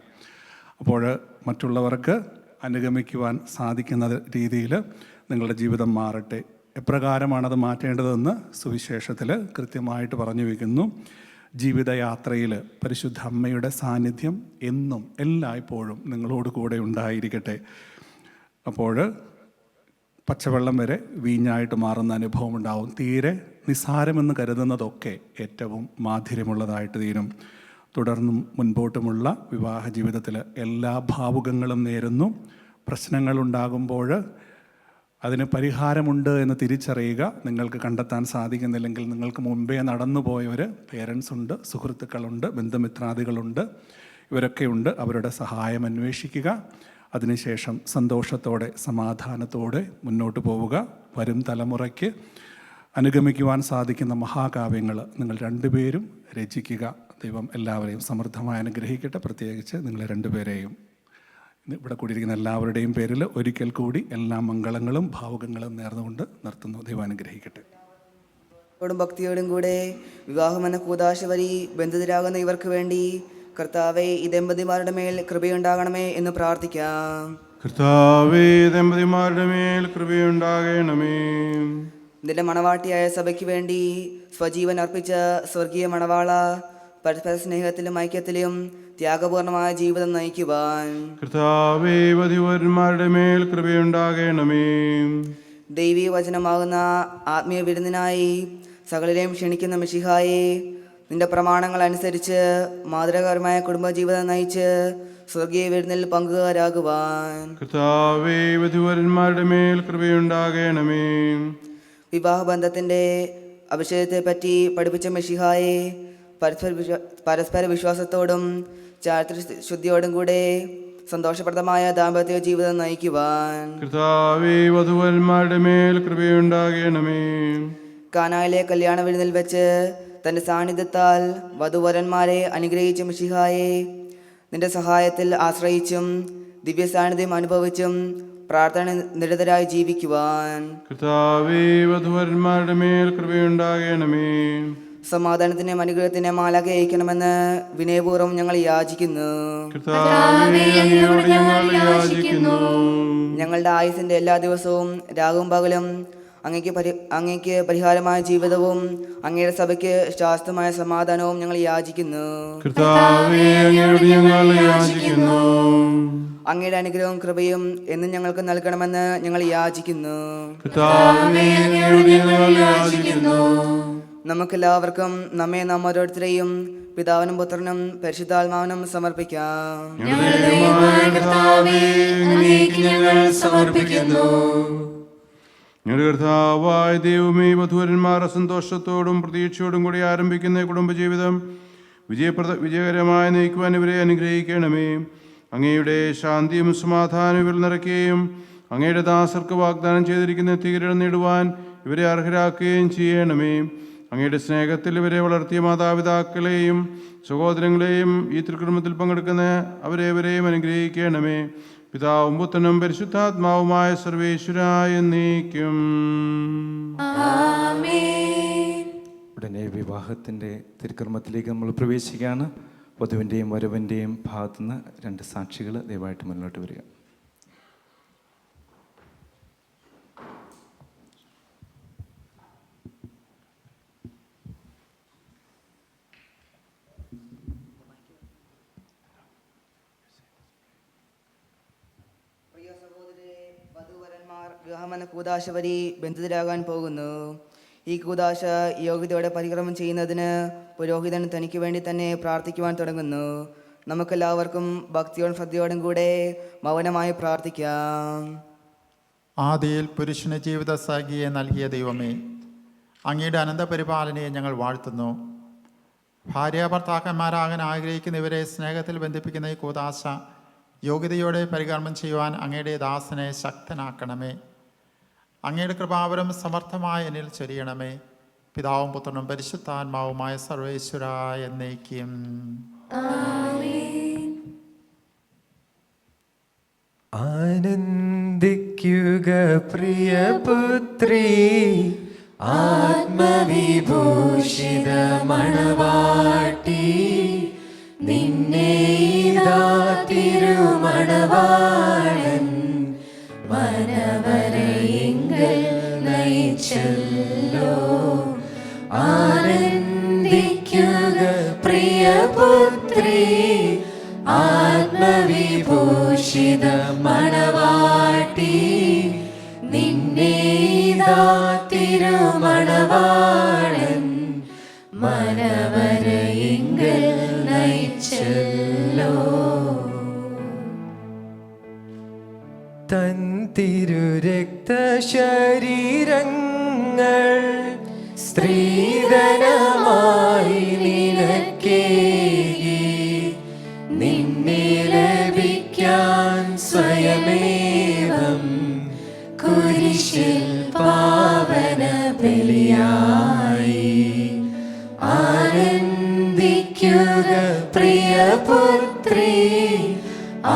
അപ്പോൾ മറ്റുള്ളവർക്ക് അനുഗമിക്കുവാൻ സാധിക്കുന്ന രീതിയിൽ നിങ്ങളുടെ ജീവിതം മാറട്ടെ. എപ്രകാരമാണത് മാറ്റേണ്ടതെന്ന് സുവിശേഷത്തിൽ കൃത്യമായിട്ട് പറഞ്ഞു വയ്ക്കുന്നു. ജീവിതയാത്രയിൽ പരിശുദ്ധ അമ്മയുടെ സാന്നിധ്യം എന്നും എല്ലായ്പ്പോഴും നിങ്ങളോട് കൂടെ ഉണ്ടായിരിക്കട്ടെ. അപ്പോൾ പച്ചവെള്ളം വരെ വീഞ്ഞായിട്ട് മാറുന്ന അനുഭവം ഉണ്ടാവും. തീരെ നിസ്സാരമെന്ന് കരുതുന്നതൊക്കെ ഏറ്റവും മാധുര്യമുള്ളതായിട്ട് തീരും. തുടർന്നും മുൻപോട്ടുമുള്ള വിവാഹ ജീവിതത്തിൽ എല്ലാ ഭാവുകങ്ങളും നേരുന്നു. പ്രശ്നങ്ങളുണ്ടാകുമ്പോൾ അതിന് പരിഹാരമുണ്ട് എന്ന് തിരിച്ചറിയുക. നിങ്ങൾക്ക് കണ്ടെത്താൻ സാധിക്കുന്നില്ലെങ്കിൽ നിങ്ങൾക്ക് മുമ്പേ നടന്നു പോയവർ, പേരൻസ് ഉണ്ട്, സുഹൃത്തുക്കളുണ്ട്, ബന്ധുമിത്രാദികളുണ്ട്, ഇവരൊക്കെയുണ്ട്. അവരുടെ സഹായം അന്വേഷിക്കുക. അതിനുശേഷം സന്തോഷത്തോടെ സമാധാനത്തോടെ മുന്നോട്ട് പോവുക. വരും തലമുറയ്ക്ക് അനുഗമിക്കുവാൻ സാധിക്കുന്ന മഹാകാവ്യങ്ങൾ നിങ്ങൾ രണ്ടുപേരും രചിക്കുക. ദൈവം എല്ലാവരെയും സമൃദ്ധമായി അനുഗ്രഹിക്കട്ടെ. പ്രത്യേകിച്ച് നിങ്ങളെ രണ്ടുപേരെയും ഇവിടെ കൂടിയിരിക്കുന്ന എല്ലാവരുടെയും പേരിൽ ഒരിക്കൽ കൂടി എല്ലാ മംഗളങ്ങളും ഭാവുകങ്ങളും നേർന്നുകൊണ്ട് നിർത്തുന്നു. ദൈവം അനുഗ്രഹിക്കട്ടെ. ഭക്തിയോടും കൂടെ വിവാഹമെന്ന കൂദാശ വഴി ബന്ധിതരാകുന്ന ഇവർക്ക് വേണ്ടി കർത്താവേ, ഈ ദമ്പതിമാരുടെ മേൽ കൃപയുണ്ടാകണമേ എന്ന് പ്രാർത്ഥിക്കാം. കർത്താവേ, ദമ്പതിമാരുടെ മേൽ കൃപയുണ്ടാകണമേ. നിന്റെ മണവാട്ടിയായ സഭയ്ക്ക് വേണ്ടി സ്വജീവൻ അർപ്പിച്ച സ്വർഗീയ മണവാള, പരസ്പര സ്നേഹത്തിലും ഐക്യത്തിലും ത്യാഗപൂർണമായ ജീവിതം നയിക്കുവാൻ കർത്താവേ, വധുവരന്മാരുടെ മേൽ കൃപയുണ്ടാകണമേ. ദൈവീയ വചനമാകുന്ന ആത്മീയ വിരുന്നിനായി സകലരെയും ക്ഷണിക്കുന്ന മിശിഹായെ, നിന്റെ പ്രമാണങ്ങൾ അനുസരിച്ച് മാതൃകാപരമായ കുടുംബജീവിതം നയിച്ച് സ്വർഗീയ വിരുന്നിൽ പങ്കുകാരാകുവാൻ കർത്താവേ, വധുവരന്മാരുടെ മേൽ കൃപയുണ്ടാകണമേ. വിവാഹബന്ധത്തിൻ്റെ അഭിഷേകത്തെപ്പറ്റി പഠിപ്പിച്ച മിശിഹായെ, പരസ്പര വിശ്വാസത്തോടും ചാരിത്ര ശുദ്ധിയോടും കൂടെ സന്തോഷപ്രദമായ ദാമ്പത്യ ജീവിതം നയിക്കുവാൻ കർത്താവേ, വധുവരന്മാരുടെ മേൽ കൃപയുണ്ടാകണമേ. കാനായിലെ കല്യാണ വിരുന്നിൽ വെച്ച് തൻ്റെ സാന്നിധ്യത്താൽ വധുവരന്മാരെ അനുഗ്രഹിച്ച മിശിഹായെ, നിന്റെ സഹായത്തിൽ ആശ്രയിച്ചും ദിവ്യ സാന്നിധ്യം അനുഭവിച്ചും പ്രാർത്ഥന നിരതരായി ജീവിക്കുവാൻ കർത്താവേ, വധുവരന്മാരുടെ മേൽ കൃപയുണ്ടാകണമേ. സമാധാനത്തിനും അനുഗ്രഹത്തിനും മാലാഖ അയക്കണമെന്ന് വിനയപൂർവ്വം ഞങ്ങൾ യാചിക്കുന്നു. കർത്താവേ, അങ്ങയോട് ഞങ്ങൾ യാചിക്കുന്നു. ഞങ്ങളുടെ ആയുസിന്റെ എല്ലാ ദിവസവും രാവും പകലും അങ്ങയ്ക്ക് പരിഹാരമായ ജീവിതവും അങ്ങയുടെ സഭയ്ക്ക് ശാസ്ത്രമായ സമാധാനവും ഞങ്ങൾ യാചിക്കുന്നു. കർത്താവേ, അങ്ങയോട് ഞങ്ങൾ യാചിക്കുന്നു. അങ്ങയുടെ അനുഗ്രഹവും കൃപയും എന്നും ഞങ്ങൾക്ക് നൽകണമെന്ന് ഞങ്ങൾ യാചിക്കുന്നു. കർത്താവേ, അങ്ങയോട് ഞങ്ങൾ യാചിക്കുന്നു. നമുക്കെല്ലാവർക്കും നമ്മെ നാം ഓരോരുത്തരെയും പിതാവിനും പുത്രനും പരിശുദ്ധാത്മാവിനും സമർപ്പിക്കാം. ഞങ്ങളുടെ കർത്താവായ ദൈവമേ, വധൂവരന്മാർ സന്തോഷത്തോടും പ്രതീക്ഷയോടും കൂടി ആരംഭിക്കുന്ന കുടുംബജീവിതം വിജയകരമായി നയിക്കുവാൻ ഇവരെ അനുഗ്രഹിക്കണമേ. അങ്ങയുടെ ശാന്തിയും സമാധാനവും ഇവരിൽ നിറയ്ക്കുകയും അങ്ങയുടെ ദാസർക്ക് വാഗ്ദാനം ചെയ്തിരിക്കുന്ന തീരം നേടുവാൻ ഇവരെ അർഹരാക്കുകയും ചെയ്യണമേ. അങ്ങയുടെ സ്നേഹത്തിൽ ഇവരെ വളർത്തിയ മാതാപിതാക്കളെയും സഹോദരങ്ങളെയും ഈ തിരുക്കുടുംബത്തിൽ പങ്കെടുക്കുന്ന അവരെവരെയും അനുഗ്രഹിക്കണമേ. പിതാവും പുത്രനും പരിശുദ്ധാത്മാവുമായ സർവേശ്വരായ എന്നേക്കും. ഉടനെ വിവാഹത്തിൻ്റെ തിരുക്കർമ്മത്തിലേക്ക് നമ്മൾ പ്രവേശിക്കുകയാണ്. വധുവിൻ്റെയും വരവിൻ്റെയും ഭാഗത്തുനിന്ന് രണ്ട് സാക്ഷികൾ ദയവായിട്ട് മുന്നോട്ട് വരിക. വിവാഹമെന്ന കൂദാശ വഴി ബന്ധിതരാകാൻ പോകുന്നു. ഈ കൂദാശ യോഗ്യതയോടെ പരിക്രമം ചെയ്യുന്നതിന് പുരോഹിതൻ തനിക്ക് വേണ്ടി തന്നെ പ്രാർത്ഥിക്കുവാൻ തുടങ്ങുന്നു. നമുക്കെല്ലാവർക്കും ഭക്തിയോടും ശ്രദ്ധയോടും കൂടെ മൗനമായി പ്രാർത്ഥിക്കാം. ആദിയിൽ പുരുഷന് ജീവിത സാഖിയെ നൽകിയ ദൈവമേ, അങ്ങയുടെ അനന്തപരിപാലനയെ ഞങ്ങൾ വാഴ്ത്തുന്നു. ഭാര്യാഭർത്താക്കന്മാരാകാൻ ആഗ്രഹിക്കുന്ന ഇവരെ സ്നേഹത്തിൽ ബന്ധിപ്പിക്കുന്ന ഈ കൂദാശ യോഗ്യതയോടെ പരികർമ്മം ചെയ്യുവാൻ അങ്ങയുടെ ദാസനെ ശക്തനാക്കണമേ. അങ്ങയുടെ കൃപാവരം സമർത്ഥമായി എന്നിൽ ചൊരിയണമേ. പിതാവും പുത്രനും പരിശുദ്ധാത്മാവുമായ സർവേശ്വരായ എന്നേക്കും. ആനന്ദിക്കുക പ്രിയപുത്രി, ആത്മവിഭൂഷിത മണവാട്ടി, നിന്നെ ഇതാ തിരുമണവാളൻ വനവരയെങ്കിൽ നയിച്ചല്ലോ. ആനന്ദിക്കുക തിരുമണവാളൻ മനവരയെങ്കിൽ നയിച്ചല്ലോ. തൻ തിരുരക്തശരീരങ്ങൾ സ്ത്രീധനമായി നിനക്കേകി നിന്നെ ലഭിക്കാൻ സ്വയമേവം കുരിശിൽ പാവന ബലിയായി. ആനന്ദിക്കുക പ്രിയപുത്രി,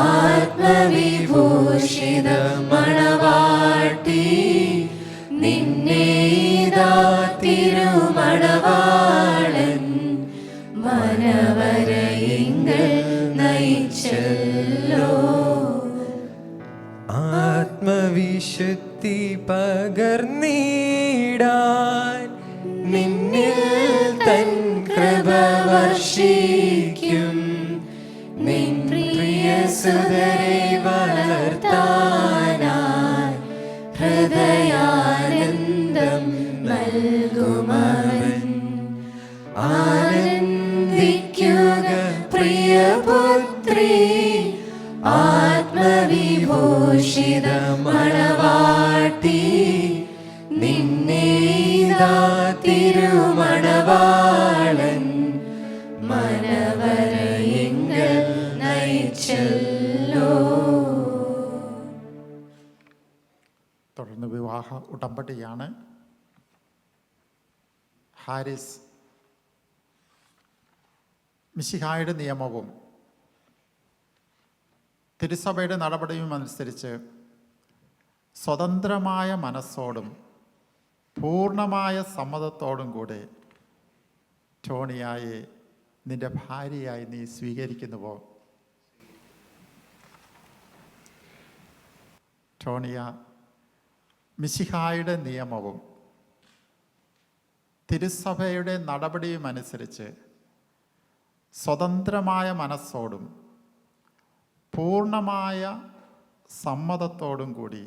ആത്മവിഭൂഷിത മണവാട്ടി, നിന്നെ ഇതാ തിരുമണവാളൻ മനവരയെങ്കിൽ നയിച്ചല്ലോ. ആത്മവിശുദ്ധി പകർന്നിടാൻ നിന്നിൽ തൻ കൃപ വർഷിക്കും. നിൻ പ്രിയ സുതരെ വളർത്താനായി ഹൃദയാനന്ദം നൽകുമവൻ. ആനന്ദിക്കുക പ്രിയപുത്രി, ആത്മവിഭൂഷിത മണവാട്ടി, നിന്നെ ഇതാ തിരുമണവാളൻ മനവരയെങ്കിൽ നയിച്ചല്ലോ. തുടർന്ന് വിവാഹ ഉടമ്പടിയാണ്. ഹാരിസ് മിശിഹായുടെ നിയമവും തിരുസഭയുടെ നടപടിയും അനുസരിച്ച് സ്വതന്ത്രമായ മനസ്സോടും പൂർണ്ണമായ സമ്മതത്തോടും കൂടെ ടോണിയായെ നിന്റെ ഭാര്യയായി നീ സ്വീകരിക്കുന്നുവോ? ടോണിയ മിശിഹായുടെ നിയമവും തിരുസഭയുടെ നടപടിയും അനുസരിച്ച് സ്വതന്ത്രമായ മനസ്സോടും പൂർണ്ണമായ സമ്മതത്തോടും കൂടി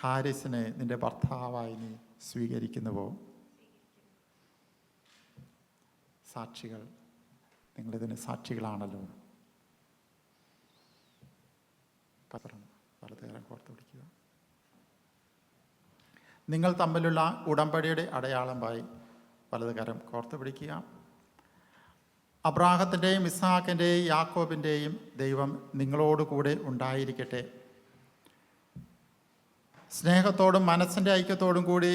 ഹാരിസിനെ നിന്റെ ഭർത്താവായി നീ സ്വീകരിക്കുന്നുവോ? സാക്ഷികൾ, നിങ്ങളിതിന് സാക്ഷികളാണല്ലോ. പത്രം വലതുകരം കോർത്ത് പിടിക്കുക. നിങ്ങൾ തമ്മിലുള്ള ഉടമ്പടിയുടെ അടയാളമായി വലതുകരം കോർത്ത് പിടിക്കുക. അബ്രാഹത്തിൻ്റെയും ഇസ്ഹാക്കിൻ്റെയും യാക്കോബിൻ്റെയും ദൈവം നിങ്ങളോടുകൂടെ ഉണ്ടായിരിക്കട്ടെ. സ്നേഹത്തോടും മനസ്സിൻ്റെ ഐക്യത്തോടും കൂടി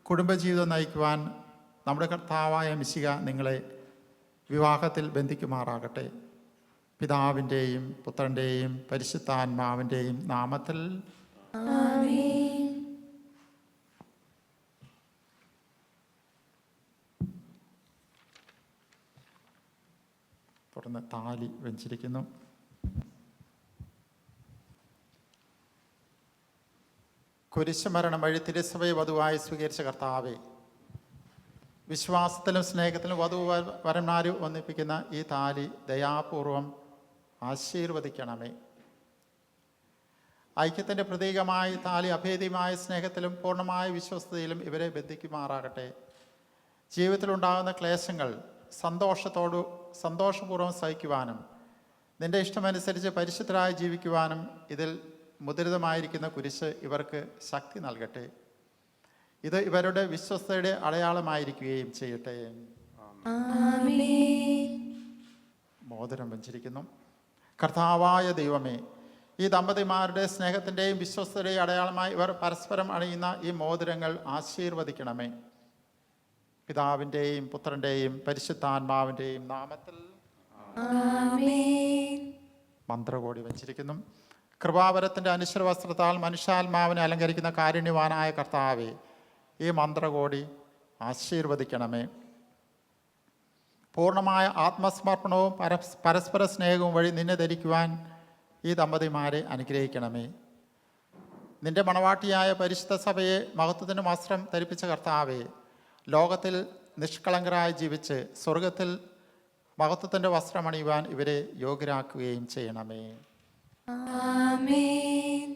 കുടുംബജീവിതം നയിക്കുവാൻ നമ്മുടെ കർത്താവായ മിശിഹ നിങ്ങളെ വിവാഹത്തിൽ ബന്ധിക്കുമാറാകട്ടെ. പിതാവിൻ്റെയും പുത്രൻ്റെയും പരിശുദ്ധാത്മാവിൻ്റെയും നാമത്തിൽ ആമേൻ. തുടർന്ന് താലി വെച്ചിരിക്കുന്നു. കുരിശുമരണം വഴി തിരുസഭയെ വധുവായി സ്വീകരിച്ച കർത്താവെ, വിശ്വാസത്തിലും സ്നേഹത്തിലും വധുവരന്മാരെ ഒന്നിപ്പിക്കുന്ന ഈ താലി ദയാപൂർവം ആശീർവദിക്കണമേ. ഐക്യത്തിൻ്റെ പ്രതീകമായി താലി അഭേദ്യമായ സ്നേഹത്തിലും പൂർണ്ണമായ വിശ്വസ്തയിലും ഇവരെ ബന്ധിക്കുമാറാകട്ടെ. ജീവിതത്തിലുണ്ടാകുന്ന ക്ലേശങ്ങൾ സന്തോഷപൂർവ്വം സഹിക്കുവാനും നിന്റെ ഇഷ്ടമനുസരിച്ച് പരിശുദ്ധരായി ജീവിക്കുവാനും ഇതിൽ മുദ്രിതമായിരിക്കുന്ന കുരിശ് ഇവർക്ക് ശക്തി നൽകട്ടെ. ഇത് ഇവരുടെ വിശ്വസ്തയുടെ അടയാളമായിരിക്കുകയും ചെയ്യട്ടെ. ആമേൻ. മോതിരം വെച്ചിരിക്കുന്നു. കർത്താവായ ദൈവമേ, ഈ ദമ്പതിമാരുടെ സ്നേഹത്തിൻ്റെയും വിശ്വസ്തയുടെയും അടയാളമായി ഇവർ പരസ്പരം അണിയുന്ന ഈ മോതിരങ്ങൾ ആശീർവദിക്കണമേ. പിതാവിൻ്റെയും പുത്രൻ്റെയും പരിശുദ്ധാത്മാവിൻ്റെയും നാമത്തിൽ ആമേൻ. മന്ത്രകോടി വച്ചിരിക്കുന്നു. കൃപാവരത്തിൻ്റെ അനശ്വര വസ്ത്രത്താൽ മനുഷ്യാത്മാവിനെ അലങ്കരിക്കുന്ന കാരുണ്യവാനായ കർത്താവെ, ഈ മന്ത്രകോടി ആശീർവദിക്കണമേ. പൂർണ്ണമായ ആത്മസമർപ്പണവും പരസ്പര സ്നേഹവും വഴി നിന്നെ ധരിക്കുവാൻ ഈ ദമ്പതിമാരെ അനുഗ്രഹിക്കണമേ. നിന്റെ മണവാട്ടിയായ പരിശുദ്ധ സഭയെ മഹത്വത്തിന് വസ്ത്രം ധരിപ്പിച്ച കർത്താവെ, ലോകത്തിൽ നിഷ്കളങ്കരായി ജീവിച്ച് സ്വർഗത്തിൽ മഹത്വത്തിൻ്റെ വസ്ത്രമണിയുവാൻ ഇവരെ യോഗ്യരാക്കുകയും ചെയ്യണമേ. ആമേൻ.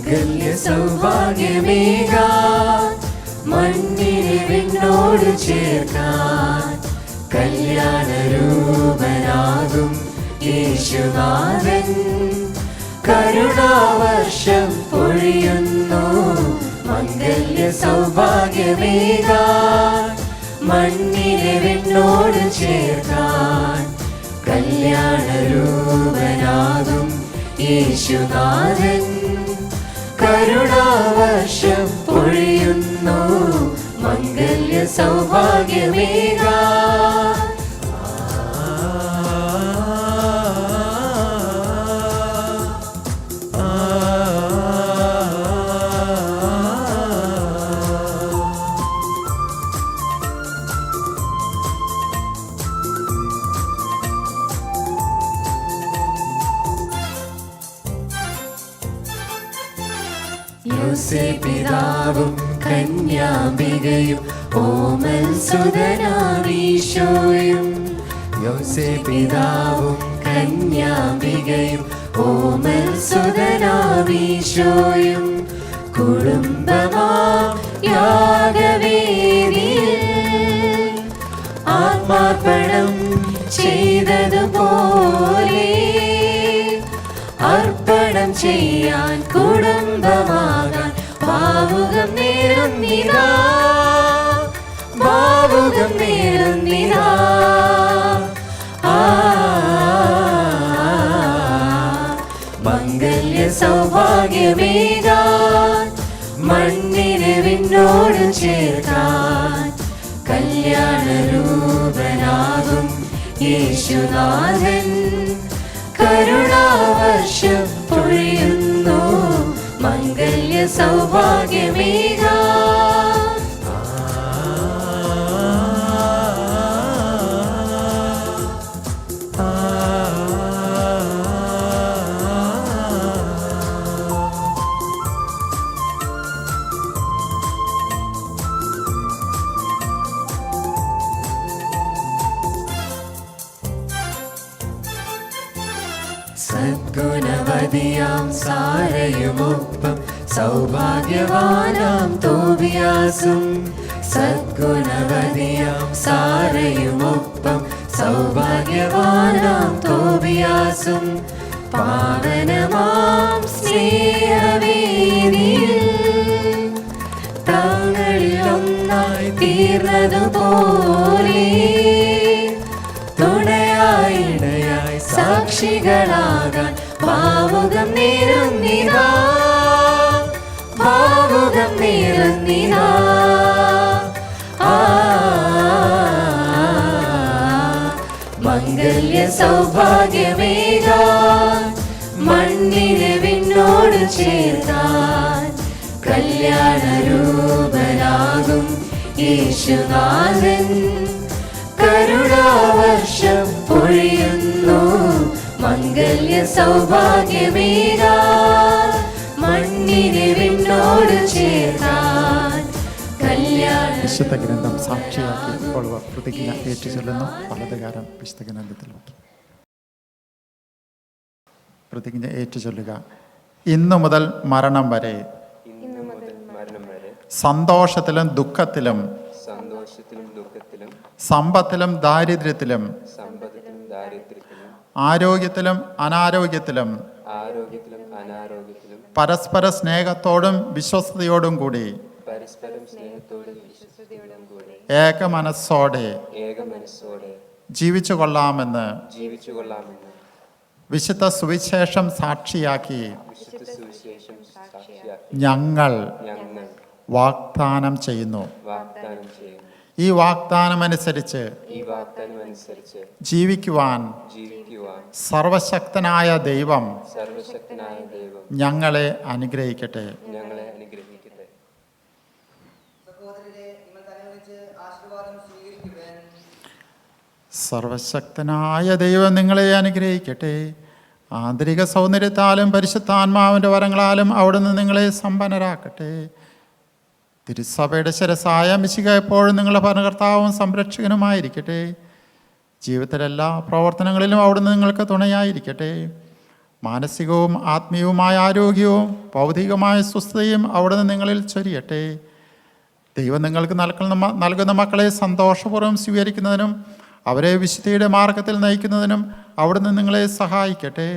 മംഗല്യ സൗഭാഗ്യമേകാൻ മണ്ണിനെ വിണ്ണോട് ചേർക്കാൻ കല്യാണരൂപനാകും യേശുനാഥൻ കരുണാവർഷം പൊഴിയുന്നു മംഗല്യ സൗഭാഗ്യമേകാൻ മണ്ണിനെ വിണ്ണോട് ചേർക്കാൻ കല്യാണരൂപനാകും യേശുനാഥൻ കരുണാവർഷം പൊഴിയുന്നു മംഗല്യ സൗഭാഗ്യമേകാൻ പിതാവും കന്യാംബികയും ഓമൽ സുതനാമീശോയും പിതാവും കന്യാംബികയും ഓമൽ സുതനാമീശോയും കുടുംബമാം യാഗവേദിയിൽ ആത്മാർപ്പണം ചെയ്തതുപോലെ അർപ്പണം ചെയ്യാൻ കുടുംബമാകാൻ ഭാവുകം നേരുന്നിതാ ഭാവുകം നേരുന്നിതാ മംഗല്യ സൗഭാഗ്യമേകാൻ മണ്ണിനെ വിണ്ണോട് ചേർക്കാൻ കല്യാണരൂപനാകും യേശുനാഥൻ കരുണാവർഷം പൊഴിയുന്നു മംഗല്യ സൗഭാഗ്യമേകാൻ സദ്ഗുണവതിയാം സാരയുമൊപ്പം സൗഭാഗ്യവാനാം തോബിയാസും സദ്ഗുണവതിയാം സാരയുമൊപ്പം സൗഭാഗ്യവാനാം തോബിയാസും പാവനമാം സ്നേഹവേദിയിൽ തങ്ങളിൽ ഒന്നായി തീർന്നതുപോലെ തുണയായിടയായി സാക്ഷികളാകാൻ ഭാവുകം നേരുന്നിതാ ഭാവുകം നേരുന്നിതാ മംഗല്യ സൗഭാഗ്യമേകാൻ മണ്ണിനെ വിണ്ണോട് ചേർക്കാൻ കല്യാണരൂപനാകും യേശുനാഥൻ കരുണാവർഷം പൊഴിയുന്നു മംഗല്യ സൗഭാഗ്യമേകാൻ മണ്ണിനെ വിണ്ണോട് ചേർക്കാൻ കല്യാണ വിശുദ്ധ ഗ്രന്ഥം സാക്ഷിയാക്കി ഇപ്പോൾ പ്രതിജ്ഞ ഏറ്റുചൊല്ലുന്നു. വലതുകാരം വിശുദ്ധ ഗ്രന്ഥത്തിൽ വയ്ക്കും. പ്രതിജ്ഞ ഏറ്റുചൊല്ലുക. ഇന്നു മുതൽ മരണം വരെ സന്തോഷത്തിലും ദുഃഖത്തിലും സമ്പത്തിലും ദാരിദ്ര്യത്തിലും ആരോഗ്യത്തിലും അനാരോഗ്യത്തിലും പരസ്പര സ്നേഹത്തോടും വിശ്വസ്തയോടും കൂടി ഏക മനസ്സോടെ ജീവിച്ചു കൊള്ളാമെന്ന് വിശുദ്ധ സുവിശേഷം സാക്ഷിയാക്കി ഞങ്ങൾ വാഗ്ദാനം ചെയ്യുന്നു. ഈ വാഗ്ദാനമനുസരിച്ച് ജീവിക്കുവാൻ സർവശക്തനായ ദൈവം ഞങ്ങളെ അനുഗ്രഹിക്കട്ടെ. സർവശക്തനായ ദൈവം നിങ്ങളെ അനുഗ്രഹിക്കട്ടെ. ആന്തരിക സൗന്ദര്യത്താലും പരിശുദ്ധാത്മാവിൻ്റെ വരങ്ങളാലും അവിടുന്ന് നിങ്ങളെ സമ്പന്നരാക്കട്ടെ. തിരുസഭയുടെ ശിരസായ മിശിഹ എപ്പോഴും നിങ്ങളുടെ ഭരണകർത്താവും സംരക്ഷകനുമായിരിക്കട്ടെ. ജീവിതത്തിലെല്ലാ പ്രവർത്തനങ്ങളിലും അവിടുന്ന് നിങ്ങൾക്ക് തുണയായിരിക്കട്ടെ. മാനസികവും ആത്മീയവുമായ ആരോഗ്യവും ഭൗതികമായ സ്വസ്ഥതയും അവിടുന്ന് നിങ്ങളിൽ ചൊരിയട്ടെ. ദൈവം നിങ്ങൾക്ക് നൽകുന്ന മക്കളെ സന്തോഷപൂർവ്വം സ്വീകരിക്കുന്നതിനും അവരെ വിശുദ്ധിയുടെ മാർഗത്തിൽ നയിക്കുന്നതിനും അവിടുന്ന് നിങ്ങളെ സഹായിക്കട്ടെ.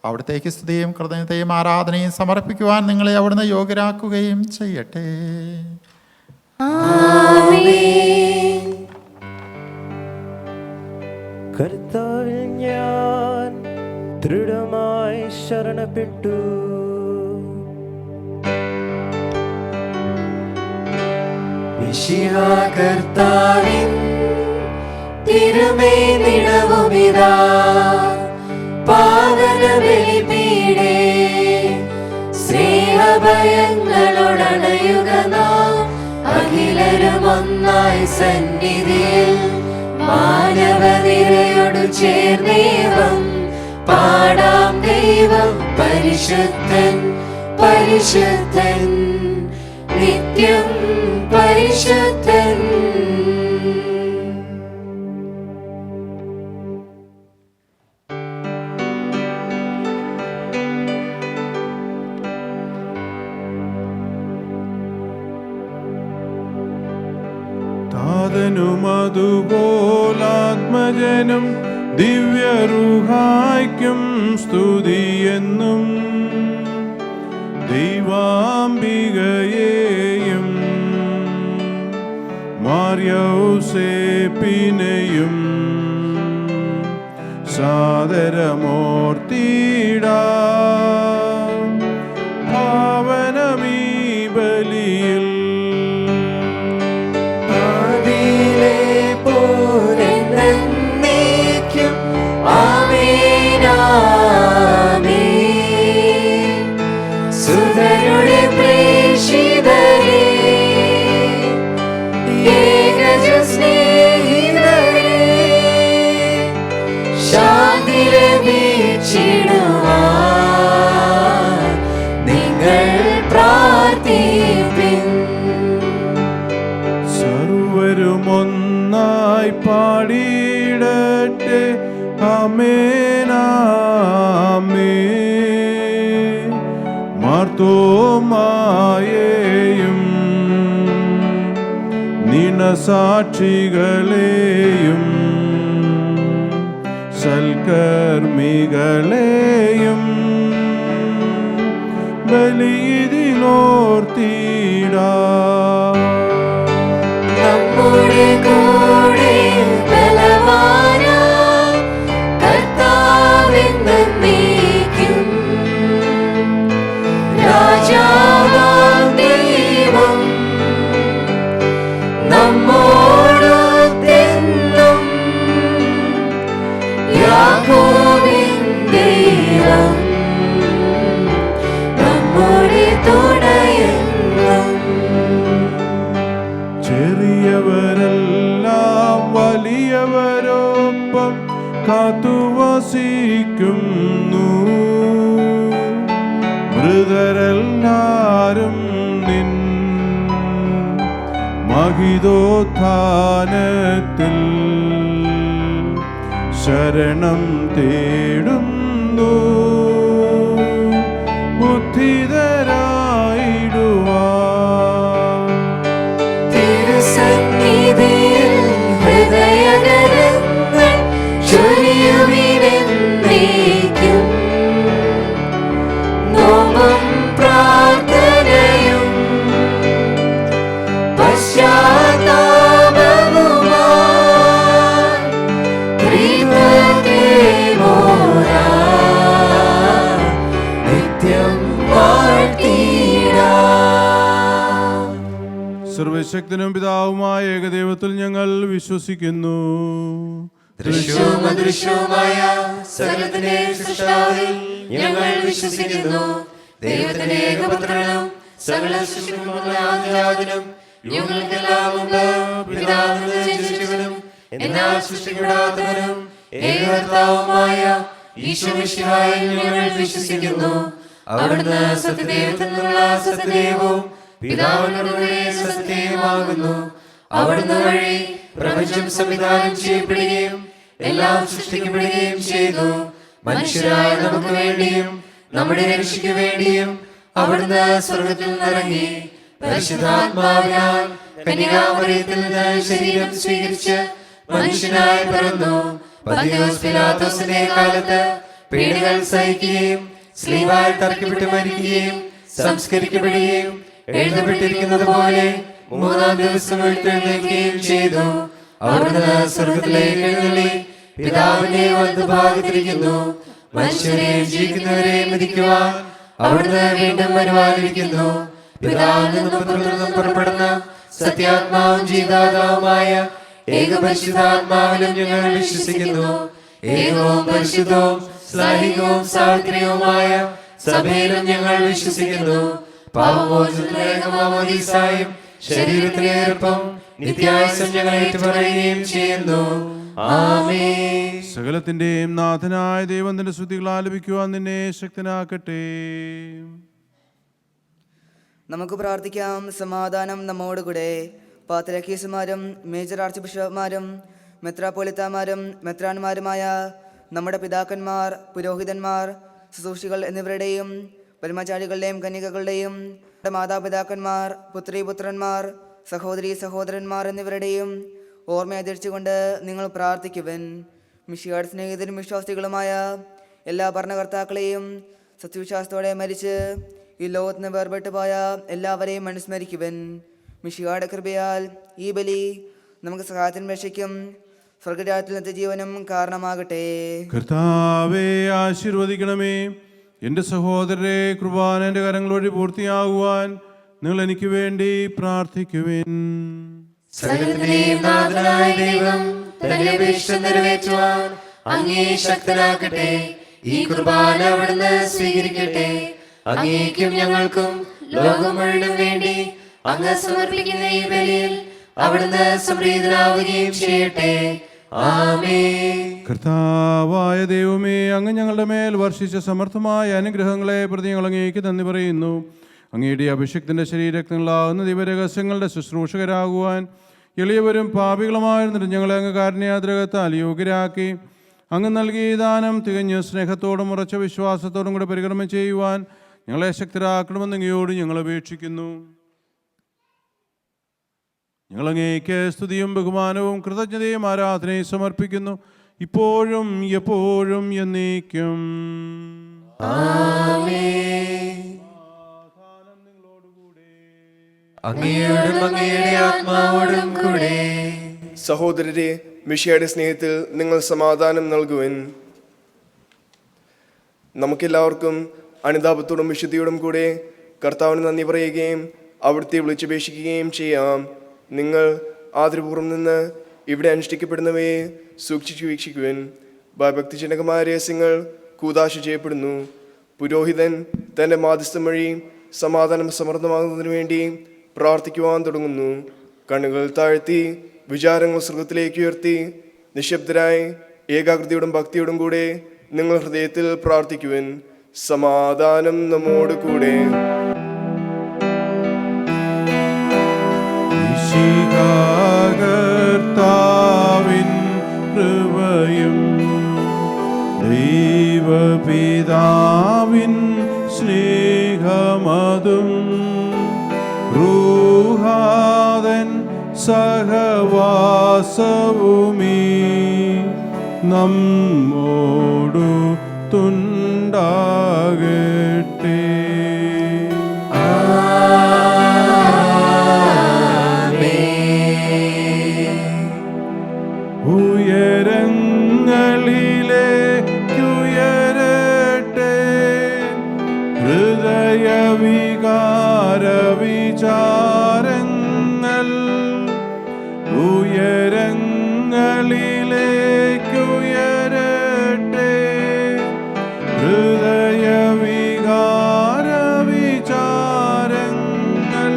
അവിടത്തേക്ക് സ്തുതിയും കൃതജ്ഞതയും ആരാധനയും സമർപ്പിക്കുവാൻ നിങ്ങളെ അവിടുന്ന് യോഗ്യരാക്കുകയും ചെയ്യട്ടെ. കർത്താവിൽ ഞാൻ ദൃഢമായി ശരണപ്പെട്ടു. മിശിഹാ കർത്താവിൻ തിരുമേനിടവുമിതാ പാവന ബലിപീഠേ സ്നേഹഭയങ്ങളോടണയുക നാം അഖിലരും ഒന്നായി സന്നിധിയിൽ മാനവനിരയോടു ചേർന്നേവം പാടാം ദൈവം പരിശുദ്ധൻ പരിശുദ്ധൻ നിത്യം പരിശുദ്ധൻ. താതനുമതുപോലാത്മജനം ദിവ്യറുഹായ്ക്കും സ്തുതിയെന്നും ദൈവാംബികയെയും മാർയൗസേപ്പിനെയും സാദരമോർത്തിടാം. പാവനമീ ബലിയിൽ സുതരുടെ പ്രേഷിതരേ ഏകജ സ്നേഹിതരേ ശാന്തി ലഭിച്ചിടുവാൻ നിങ്ങൾ പ്രാർത്ഥിപ്പിൻ. സർവരുമൊന്നായി പാടിയിടട്ടെ ആമേനാമേൻ. മാർത്തോമായെയും നിണസാക്ഷികളെയും സൽക്കർമ്മികളെയും ബലിയിതിലോർത്തിടാം. നമ്മുടെ കൂടെ ബലവാനാം കർത്താവെന്നേക്കും രാജാവാം ദൈവം നമ്മോടൊത്തെന്നും യാക്കോബിൻ ദൈവം നമ്മുടെ തുണയെന്നും. ചെറിയവരെല്ലാം വലിയവരൊപ്പം കാത്തുവസിക്കുന്നു. മൃതരെല്ലാരും നിൻ മഹിതോത്ഥാനത്തിൽ ശരണം തേടുന്നു. ബുദ്ധിതരായിടുവാൻ തിരുസന്നിധിയിൽ ഹൃദയകരങ്ങൾ ചൊരിയുവിനെന്നേക്കും. നോമ്പും പ്രാർത്ഥനയും പശ്ചാത്താപവുമായി പ്രിയതേ മോരാൻ നിത്യം വാഴ്ത്തിടാം. സർവശക്തനും പിതാവുമായ ഏകദൈവത്തിൽ ഞങ്ങൾ വിശ്വസിക്കുന്നു. ദൃശ്യവും അദൃശ്യവുമായ സകലത്തിന്റെ സൃഷ്ടാവിൽ ഞങ്ങൾ വിശ്വസിക്കുന്നു. ദൈവത്തിന്റെ ഏകപുത്രനും സകല സൃഷ്ടിക്കുമുള്ള ആദ്യജാതനും ഞങ്ങൾക്കെല്ലാം മുമ്പ് പിതാവിൽ ജനിച്ചവനും എന്നാൽ സൃഷ്ടിക്കപ്പെടാത്തവനും ഏകകർത്താവുമായ ഈശോമിശിഹായിൽ ഞങ്ങൾ വിശ്വസിക്കുന്നു. അവിടുന്ന് സത്യദൈവത്തിൽ നിന്നുള്ള സത്യദൈവവും പിതാവിനോടുകൂടെ സത്യമാകുന്നു. അവിടുന്ന് വഴി പ്രപഞ്ചം സംവിധാനം ചെയ്യപ്പെടുകയും എല്ലാം സൃഷ്ടിക്കപ്പെടുകയും ചെയ്തു. മനുഷ്യരായ നമുക്ക് വേണ്ടിയും നമ്മുടെ രക്ഷയ്ക്ക് വേണ്ടിയും അവിടുന്ന് സ്വർഗത്തിൽ നിന്നിറങ്ങി പരിശുദ്ധാത്മാവിനാൽ കന്യകാമറിയത്തിൽ നിന്ന് ശരീരം സ്വീകരിച്ച് മനുഷ്യനായി പിറന്നു. പന്തിയോസ് പിലാത്തോസിന്റെ കാലത്ത് പീഡകൾ സഹിക്കുകയും സ്ലീവായിൽ തറയ്ക്കപ്പെട്ട് മരിക്കുകയും സംസ്കരിക്കപ്പെടുകയും എഴുതപ്പെട്ടിരിക്കുന്നത് പോലെ മൂന്നാം ദിവസം എഴുന്നേൽക്കുകയും ചെയ്തു. അവിടുന്ന് സ്വർഗത്തിലേക്ക് എഴുന്നള്ളി പിതാവിന്റെ വലതുഭാഗത്തിരിക്കുന്നു. മനുഷ്യരെയും ജീവിക്കുന്നവരെയും വിധിക്കുവാൻ അവിടുന്ന് വീണ്ടും വരുവാനിരിക്കുന്നു. പിതാവിൽ നിന്നും പുറപ്പെടുന്ന സത്യാത്മാവും ജീവദാതാവുമായ ഏകപരിശുദ്ധാത്മാവിലും ഞങ്ങൾ വിശ്വസിക്കുന്നു. ഏകവും പരിശുദ്ധവും ശ്ലൈഹികവും സാർവത്രികവുമായ സഭയിലും ഞങ്ങൾ വിശ്വസിക്കുന്നു. പാപമോചനത്തിലേക്കും ശരീരത്തിലെ ഏർപ്പം നിത്യായുസ്സും ഞങ്ങൾ ഏറ്റുപറയുകയും ചെയ്യുന്നു. ആമേൻ. സകലത്തിന്റെയും നാഥനായ ദൈവത്തിന്റെ സ്തുതികൾ ആലപിക്കുവാൻ നിന്നെ ശക്തനാക്കട്ടെ. നമുക്ക് പ്രാർത്ഥിക്കാം. സമാധാനം നമ്മോടുകൂടെ. പാത്രിയാർക്കീസുമാരും മേജർ ആർച്ച് ബിഷപ്പ്മാരും മെത്രാപ്പോലിത്താമാരും മെത്രാന്മാരുമായ നമ്മുടെ പിതാക്കന്മാർ, പുരോഹിതന്മാർ, ശുശ്രൂഷികൾ എന്നിവരുടെയും ബ്രഹ്മചാരികളുടെയും കന്യകകളുടെയും മാതാപിതാക്കന്മാർ, പുത്രീപുത്രന്മാർ, സഹോദരീ സഹോദരന്മാർ എന്നിവരുടെയും ഓർമ്മയതിരിച്ചുകൊണ്ട് നിങ്ങൾ പ്രാർത്ഥിക്കുവൻ. മിശിഹായുടെ സ്നേഹിതരും വിശ്വാസികളുമായ എല്ലാ ഭരണകർത്താക്കളെയും സത്യവിശ്വാസത്തോടെ മരിച്ച് ഈ ലോകത്ത് നിന്ന് വേർപെട്ടു പോയ എല്ലാവരെയും അനുസ്മരിക്കുവൻ. മിശിഹായുടെ കൃപയാൽ ഈ ബലി നമുക്ക് സഹായത്തിനും രക്ഷയ്ക്കും സ്വർഗരാജ്യത്തിൽ നിത്യജീവനും കാരണമാകട്ടെ. കർത്താവേ ആശീർവദിക്കണമേ. എൻ്റെ സഹോദരരെ, കൃപാന എൻ്റെ കരങ്ങൾ വഴി പൂർത്തിയാകുവാൻ നിങ്ങൾ എനിക്ക് വേണ്ടി പ്രാർത്ഥിക്കുവിൻ. സകലത്തിന്റെയും നാഥനായ ദൈവം തന്റെ അപേക്ഷ നിറവേറ്റുവാൻ അങ്ങേ ശക്തനാക്കട്ടെ. ഈ കുർബാന അവിടുന്ന് സ്വീകരിക്കട്ടെ. അങ്ങേക്കും ഞങ്ങൾക്കും ലോകം മുഴുവനും വേണ്ടി അങ്ങ് സമർപ്പിക്കുന്ന ഈ ബലിയിൽ അവിടുന്ന് സംപ്രീതനാവുകയും ചെയ്യട്ടെ. ആമേൻ. കർത്താവായ ദൈവമേ, അങ്ങ് ഞങ്ങളുടെ മേൽ വർഷിച്ച സമർത്ഥമായ അനുഗ്രഹങ്ങളെ പ്രതി ഞങ്ങൾ അങ്ങേക്ക് നന്ദി പറയുന്നു. അങ്ങയുടെ അഭിഷേകത്തിൻ്റെ ശരീരങ്ങളാകുന്ന ദിവരഹസ്യങ്ങളുടെ ശുശ്രൂഷകരാകുവാൻ എളിയവരും പാപികളുമായിരുന്നിട്ട് ഞങ്ങളെ അങ്ങ് കാരുണ്യാദ്രകത്താൽ യോഗ്യരാക്കി. അങ്ങ് നൽകിയ ദാനം തികഞ്ഞ സ്നേഹത്തോടും ഉറച്ച വിശ്വാസത്തോടും കൂടെ പരിക്രമം ചെയ്യുവാൻ ഞങ്ങളെ ശക്തരാക്കണമെന്ന് അങ്ങയോട് ഞങ്ങൾ അപേക്ഷിക്കുന്നു. ഞങ്ങളങ്ങേക്ക് സ്തുതിയും ബഹുമാനവും കൃതജ്ഞതയും ആരാധനയും സമർപ്പിക്കുന്നു, ഇപ്പോഴും എപ്പോഴും എന്നേക്കും. അങ്ങയോടും അങ്ങയുടെ ആത്മാവോടും കൂടെ. സഹോദരരെ, മിശിഹായുടെ സ്നേഹത്തിൽ നിങ്ങൾ സമാധാനം നൽകുവിൻ. നമുക്കെല്ലാവർക്കും അനുതാപത്തോടും വിശുദ്ധിയോടും കൂടെ കർത്താവിന് നന്ദി പറയുകയും അവിടുത്തെ വിളിച്ചപേക്ഷിക്കുകയും ചെയ്യാം. നിങ്ങൾ ആദരപൂർവ്വം നിന്ന് ഇവിടെ അനുഷ്ഠിക്കപ്പെടുന്നവയെ സൂക്ഷിച്ചു വീക്ഷിക്കുവിൻ. ഭയഭക്തിജനകമായ രഹസ്യങ്ങൾ കൂദാശ ചെയ്യപ്പെടുന്നു. പുരോഹിതൻ തൻ്റെ മാധ്യസ്ഥം വഴി സമാധാനം സമൃദ്ധമാകുന്നതിനു വേണ്ടി പ്രാർത്ഥിക്കുവാൻ തുടങ്ങുന്നു. കണ്ണുകൾ താഴ്ത്തി വിചാരങ്ങൾ സ്വർഗത്തിലേക്ക് ഉയർത്തി നിശബ്ദരായി ഏകാഗ്രതയോടും ഭക്തിയോടും കൂടെ നിങ്ങൾ ഹൃദയത്തിൽ പ്രാർത്ഥിക്കുവിൻ. സമാധാനം നമ്മോട് കൂടെ. കർത്താവിൻ കൃപയും ദൈവപിതാവിൻ സ്നേഹമതും റൂഹാദൻ സഹവാസവുമീ നമ്മോടു തുണ്ടാകട്ടെ. ഉയരങ്ങളിലേക്കുയരട്ടെ ഹൃദയവികാര വിചാരങ്ങൾ, ഉയരങ്ങളിലേക്കുയരട്ടെ ഹൃദയവികാര വിചാരങ്ങൾ.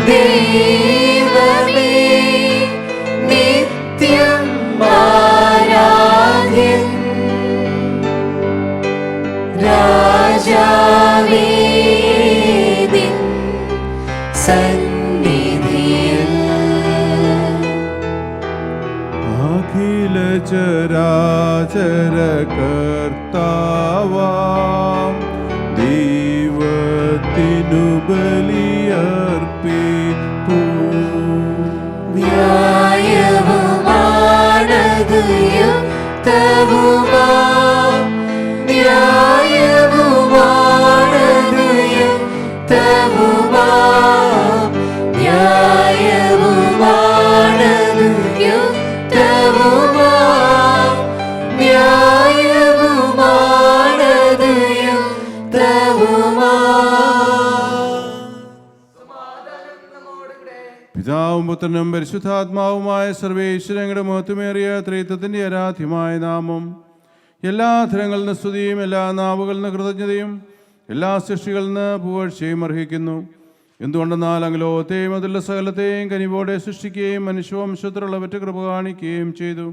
ദൈവമേ നിത്യം ആരാധ്യൻ. സന്നിധിയിൽ അഖില ചരാചര കർത്താവാം ദൈവത്തിനു ബലിയർപ്പിപ്പൂ. ന്യായവുമാണതു യുക്തവുമാ ന്യായവുമാണതു യുക്തവുമാ ന്യായവുമാണതു യുക്തവുമാ ന്യായവുമാണതു യുക്തവുമാ. പിതാവും പുത്രനും പരിശുദ്ധാത്മാവുമായ സർവേശ്വരങ്ങളുടെ മഹത്വമേറിയ ത്രിത്വത്തിൻ്റെ ആരാധ്യമായ നാമം എല്ലാ അധരങ്ങളിൽ നിന്ന് സ്തുതിയും എല്ലാ നാവുകളിൽ നിന്ന് കൃതജ്ഞതയും എല്ലാ സൃഷ്ടികളിൽ നിന്ന് പുകഴ്ചയും അർഹിക്കുന്നു. എന്തുകൊണ്ടെന്നാൽ അങ്ങ് ലോകത്തെയും അതിലുള്ള സകലത്തെയും കനിവോടെ സൃഷ്ടിക്കുകയും മനുഷ്യവംശത്തിലുള്ളവറ്റ് കൃപ കാണിക്കുകയും ചെയ്തു.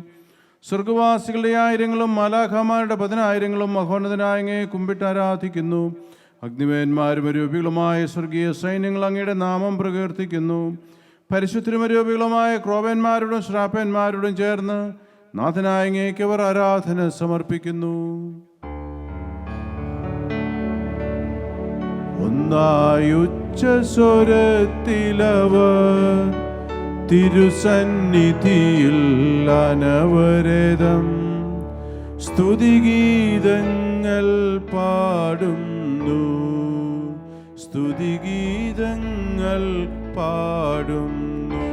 സ്വർഗവാസികളുടെ ആയിരങ്ങളും മാലാഖമാരുടെ 10,000 മഹോന്നതനായ അങ്ങയെ കുമ്പിട്ട് ആരാധിക്കുന്നു. അഗ്നിവേന്മാരും അരൂപികളുമായ സ്വർഗീയ സൈന്യങ്ങൾ അങ്ങയുടെ നാമം പ്രകീർത്തിക്കുന്നു. പരിശുദ്ധരും അരൂപികളുമായ ക്രോവന്മാരോടും ശ്രാപ്പന്മാരോടും ചേർന്ന് നാഥനായ അങ്ങേക്ക് അവർ ആരാധന സമർപ്പിക്കുന്നു. ഒന്നായുച്ചസ്വരത്തിലവർ തിരുസന്നിധിയിൽ അനവരതം സ്തുതിഗീതങ്ങൾ പാടുന്നു. സ്തുതിഗീതങ്ങൾ പാടുന്നു.